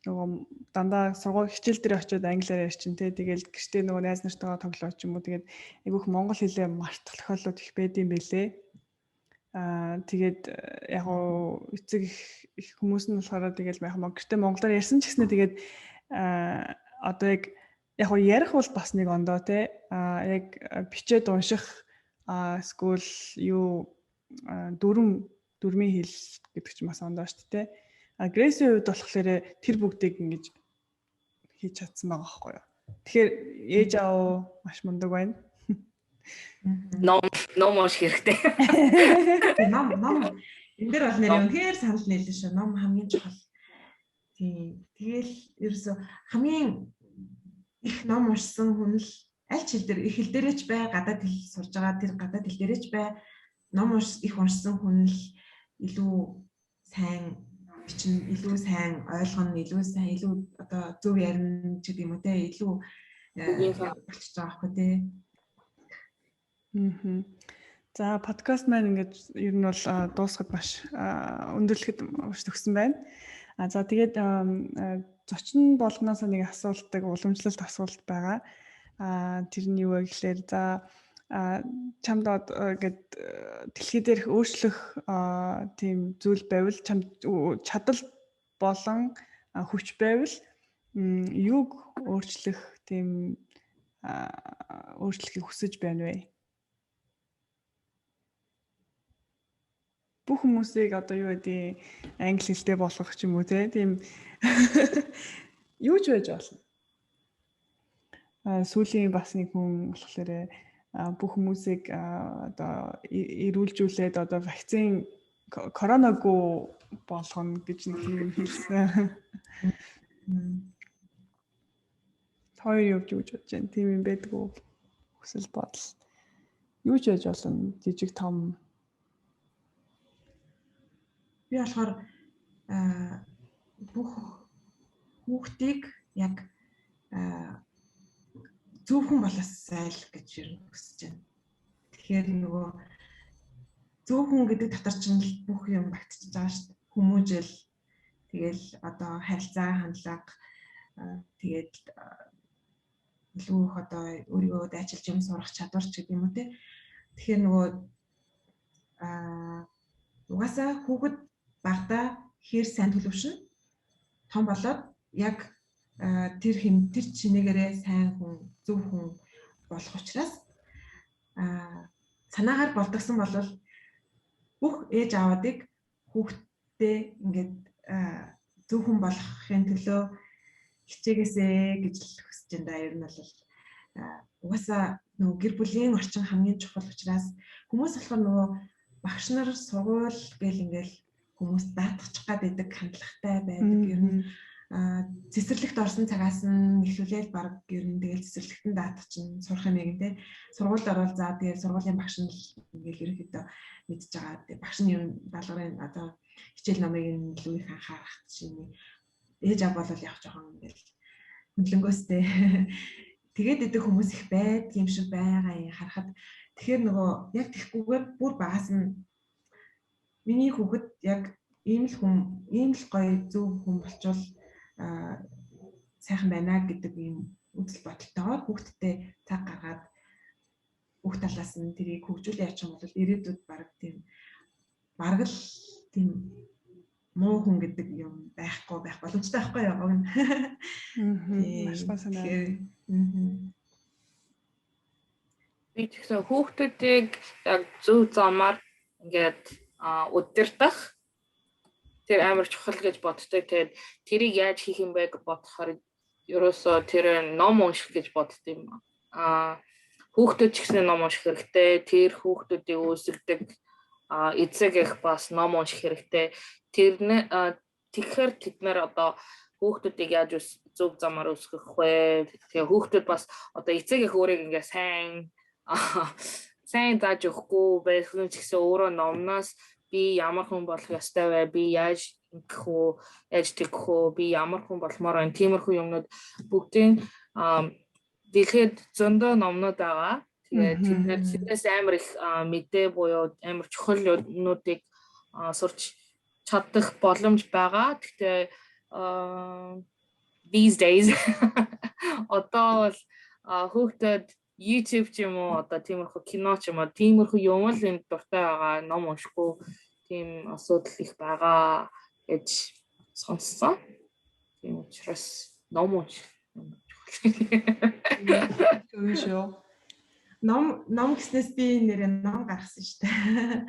нөгөө дандаа сургууль хичээл дээр очиод англиар ярьчин те тэгэл гэртээ нөгөө найз нартайгаа тоглоод ч юм уу тэгээд айгүйх монгол хэлээ мартах тохиолдлууд их байдсан байлээ. Тэгээд яг гоо эцэг их хүмүүс нь болохоор тэгэл яг гэртээ монголоор ярьсан ч гэснээр тэгээд одоо яг гоо ярих бол бас нэг ондоо те яг бичээд унших скул юу дөрмийн хэл гэдэг чинь бас ондоо шүү дээ. Grace-ийн хувьд болохоор тэр бүгдийг ингэж хийж чадсан байгаа байхгүй юу. Тэгэхээр ээж аав маш мундаг байна. Ном ууш хэрэгтэй. Ном энэ дээр бол нэр үнэхээр санал нийлэн шүү. Ном хамгийн чухал. Тийм. Тэгэл ерөөсө хамгийн их ном уншсан хүн л аль ч хэл дээр их хэл дээрээ ч бай, гадаад хэл сурж байгаа тэр гадаад хэл дээрээ ч бай, ном их уншсан хүн л илүү сайн бичин, илүү сайн ойлгоно, илүү сайн, илүү одоо зөв ярина ч гэдэг юм уу те, илүү болчихж байгаа аахгүй те. За подкаст маань ингээд ер нь бол дуусахад маш өндөрлөхөд төгсөн байна. За тэгээд зочин болгоноос нэг асуултыг уламжлалт асуулт байгаа. Тэр нь юу вэ гэхээр за чамд ингээд дэлхий дээрх өөрчлөх тийм зүйл байвал чамд чадал болон хүч байвал юуг өөрчлөх тийм өөрчлөхийг хүсэж байна вэ? Бүх хүмүүсийг одоо юу гэдэг англи хэлтэй болгох ч юм уу тийм юу ч байж болно. Сүүлийн бас нэг хүн болохоор бүх хүмүүсийг одоо эрүүлжүүлээд одоо вакцин коронавигүй болгоно гэж нэг юм хэлсэн. Хоёр юу гэж бодож байна? Тийм юм байдгүй. Хүсэл бодол. Юу ч яж болно. Жижиг том. Би болохоор бүх хүүхдийг яг зөвхөн болоосай л гэж хүсэж байна. Тэгэхээр нөгөө зөвхөн гэдэг дотор чинь бүх юм багтчихж байгаа шүү дээ. Хүмүүжил, тэгэл одоо харилцаа, хандлага, тэгээд илүү их одоо өөрийгөө дайчилж юм сурах чадвар ч гэдэг юм уу те. Тэгэхээр нөгөө угаасаа хүүхэд багтаа хэр сайн төлөвшнө. Том болоод яг тэр чинээгээрээ сайн хүн, зөв хүн болох учраас санаагаар болдгсон бол бүх ээж аавуудыг хүүхдтэй ингээд зөв хүн болохын төлөө хичээгээсэй гэж хүсэж байна да. Ер нь бол угаасаа нөгөө гэр бүлийн орчин хамгийн чухал учраас хүмүүс болохоор нөгөө багш нар сургууль гэл ингээл хүмүүс даатгачих гад байдаг хандлагатай байдаг. Ер нь цэцэрлэгт орсон цагаас нь эхлүүлээд баг ер нь тэгэл цэцэрлэгтэн даатгах чинь сурах юм яг те. Сургуульд орвол за тэгээ сургуулийн багш нь ингээл ерөөхдөө мэдж байгаа. Тэгээ багш нь ер нь даалгаврын одоо хичээл номыг илүү их анхаарах чинь ээж аав бол яг жоохон ингээл хөндлөнгөөстэй тэгээд идэх хүмүүс их байдаг юм шиг байгаа юм харахад тэгэхээр нөгөө яг тэгхгүйгээр бүр багаас нь миний хүүхэд яг ийм л гоё зөв хүн болчвол сайхан байна гэдэг ийм үзэл бодолтойгоор хүүхдтэй цаг гаргаад бүх талаас нь тэрийг хөгжүүлээ ячих юм бол ирээдүйд бараг л тийм муу хүн гэдэг юм байх боломжтой байхгүй яа гоо. Би тэгсэн хүүхдүүдийг яг зөв замаар ингээд удирдах тэр амар чухал гэж боддог. Тэгээд тэрийг яаж хийх юм бэ гэж бодохоор ерөөсөө тэр ном унших гэж бодд юм. Хүүхдүүд ч гэсэн ном унших хэрэгтэй. Тэр хүүхдүүдийг үүсгдэг эцэг их бас ном унших хэрэгтэй. Тэгэхээр тэд нэр одоо хүүхдүүдийг яаж зөв замаар өсгөх вэ? Тэгээ хүүхдүүд бас одоо эцэг их өөрийг ингээ сайн зааж өгөхгүй байсан ч гэсэн өөрөө номноос би ямар хүн болох ёстой вэ? Би яаж ингэх үү? Яаж тэгэх үү? Би ямар хүн болмоор байна? Тиймэрхүү юмнууд бүгдийн дэлхийд зөндөө номнууд байгаа. Тэгээд тэднээс амар их мэдээ буюу амар чухал юмнуудыг сурч чадах боломж байгаа. Гэхдээ these days одоо бол хүүхдүүд YouTube ч юм уу одоо тиймэрхүү кино ч юм уу тиймэрхүү юм л юм дуртай байгаа. Ном уншихгүй тийм асуудал их байгаа гэж сонссон. Тийм учраас ном унших чухал. Ном гэснээс би нэрээ ном гаргасан шүү дээ.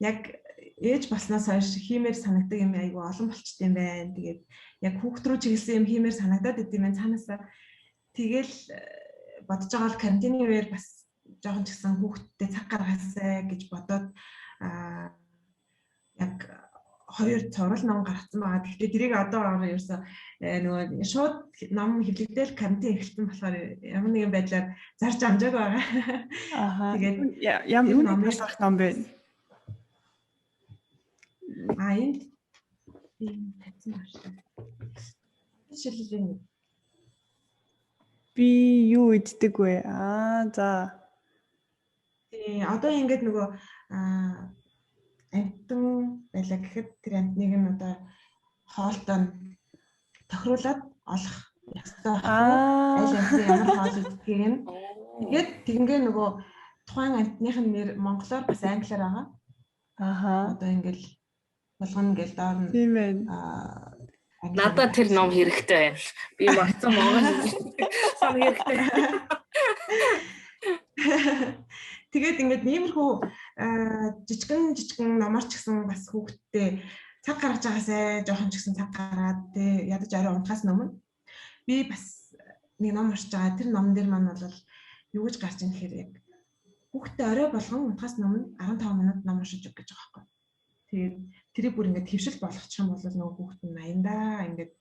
Яг ээж болсноос хойш хиймээр санагдаг юм айгүй олон болчт юм байна. Тэгээд яг хүүхд рүү чиглэсэн юм хиймээр санагдаад идэв юм цаанаасаа. Тэгэл бодож байгаа бол карантины үеэр бас жоохон ч гэсэн хүүхдтэй цаг гаргаасай гэж бодоод яг 2 цуврал ном гаргацсан байгаа. Гэхдээ тэрийг одоо ерөөсөө нөгөө шууд ном хэвлэгдээл карантин эхэлсэн болохоор ямар нэгэн байдлаар зарж амжааг байгаа. Тэгээд ямар ном гаргах ном бэ? Энд тийм тавьсан байна. Жишээлбэл би юу иддэг вэ? За. Одоо ингээд нөгөө амтан байлаа гэхэд тэр амтныг нь одоо хоолтой тохируулаад олох ёстой байхгүй. Аль амтны ямар хоол иддгийг нь. Тэгээд тэгингээ нөгөө тухайн амтных нь нэр монголоор бас англиар байгаа. Одоо ингээл болгоно гэл доор нь. Тийм байна. Надад тэр ном хэрэгтэй байна. Би магтсан монгол ном хэрэгтэй. Тэгээд ингээд иймэрхүү жижигэн номоор ч гэсэн бас хүүхдтэй цаг гаргаж байгаасай жоохон ч гэсэн цаг гаргаад тий ядаж орой унтахаас өмнө би бас нэг ном уншиж байгаа. Тэр номон дээр маань бол юу гэж гарч ирэх хэрэг хүүхдтэй орой болгон унтахаас өмнө 15 минут ном уншиж өг гэж байгаа байхгүй. Тэгээд тэрийг бүр ингээд хөвшил болгочих юм бол нөгөө хүүхд нь аяндаа ингээд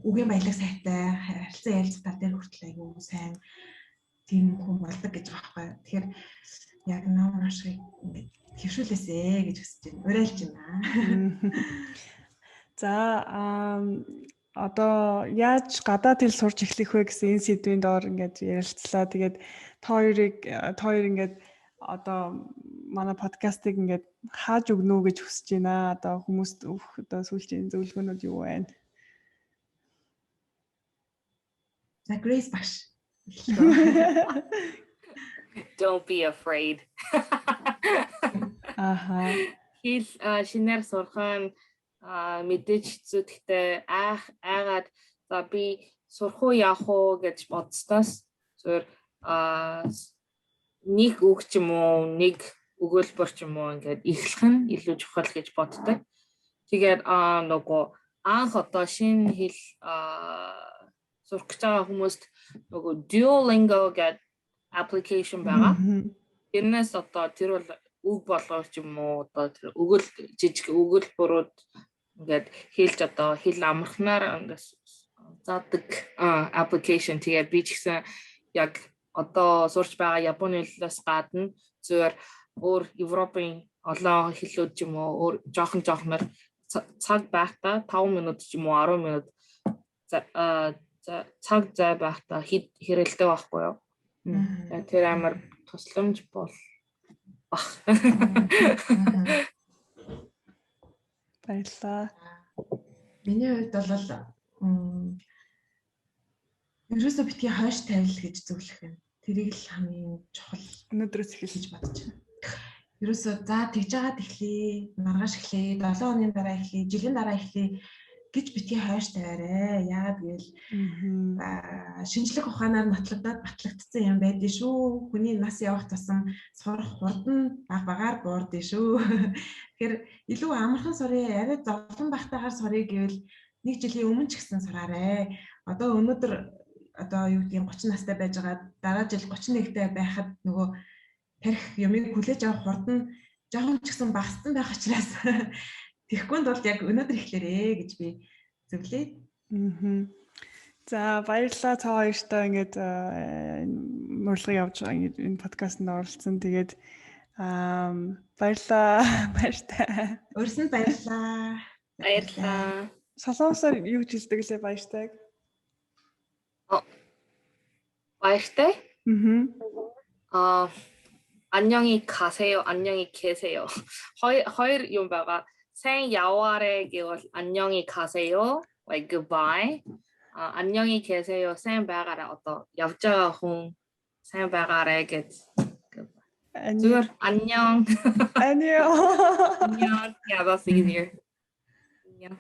үгийн баялаг сайтай харилцан ярилцах тал дээр хүртэл айгүй сайн тийм хүн болдог гэж байгаа байхгүй. Тэгэхээр яг ном уншихыг ингээд хөвшүүлээсэ гэж хүсэж байна. Уриалж байна. За одоо яаж гадаад хэл сурч эхлэх вэ гэсэн энэ сэдвийн доор ингээд ярилцлаа. Тэгээд та хоёр ингээд одоо манай подкастыг ингээд хааж өгнө үү гэж хүсэж байна. Одоо хүмүүст одоо сүүлчийн зөвлөгөөнүүд юу байна? За Grace багш. Don't be afraid. Аха. Хэл шинээр сурах нь мэдээж хэцүү, гэхдээ айгаад за би сурах уу явах уу гэж бодсноос зөв нэг үг ч юм уу, нэг өгүүлбэр ч юм уу ингээд эхлэх нь илүү чухал гэж боддог. Тэгээд нөгөө анх одоо шинэ хэл сурах гэж байгаа хүмүүст нөгөө Duolingo гэдэг application байгаа. Тэрнээс одоо тэр бол үг болгоо ч юм уу одоо тэр жижиг өгүүлбэрүүд ингээд хэлж одоо хэл амархнаар ингээд заадаг application. Тэгээд би ч гэсэн яг одоо сурч байгаа Японы хэлээс гадна зөвөр өөр Европын олон хэлүүд ч юм уу өөр жоохон цаг байхдаа 5 минут ч юм уу 10 минут цаг зай байхдаа хэрэлдэг байхгүй юу? Тэр амар тусламж бол Баярлалаа. Миний хувьд бол ерөөсөө битгий хойш тавил гэж зөвлөх юм. Тэрийг л хамгийн чухал Өнөөдрөөс эхэлж гэж бодож байна. Ерөөсөө за тэгж яагаад эхлэе, маргааш эхлэе, 7 хоногийн дараа эхлэе, жилийн дараа эхлэе гэж битгий хойш тавиарэ. Яагаад гэвэл шинжлэх ухаанаар батлагдсан юм байдгийн шүү. Хүний нас явах тусам сурах хурдан багаар буурдээ шүү. Тэгэхээр илүү амархан сурыг, арай зовлон багтаагаар сурыг гэвэл 1 жилийн өмнө ч гэсэн сураарэ. Одоо өнөөдөр одоо юу гэдэг 30 настай байж байгаа дараа жил 31-тэй байхад нөгөө тарих юмыг хүлээж авах хурдан жоохон ч гэсэн багассан байх учраас тэгэхгүй бол яг өнөөдөр эхлээрээ гэж би зөвлөе. За баярлалаа та хоёртаа ингээд урилга явуулж байгаа ингээд энэ подкастт оролцсон. Тэгээд баярлалаа. Баяртай. Өөрсөнд баярлалаа. Баярлалаа. Солонгосоор юу гэж хэлдэг лээ баяртай? баяртай? 안녕히 가세요. 안녕히 계세요. хоёр юм байгаа. сайн яваарэ гэвэл 안녕히 가세요. Like goodbye. 안녕히 계세요. сайн байгаарай. Одоо явж байгаа хүн сайн байгаарай гэж. Зүгээр 안녕. 안녕. 안녕. Yeah, that's easier. Yeah.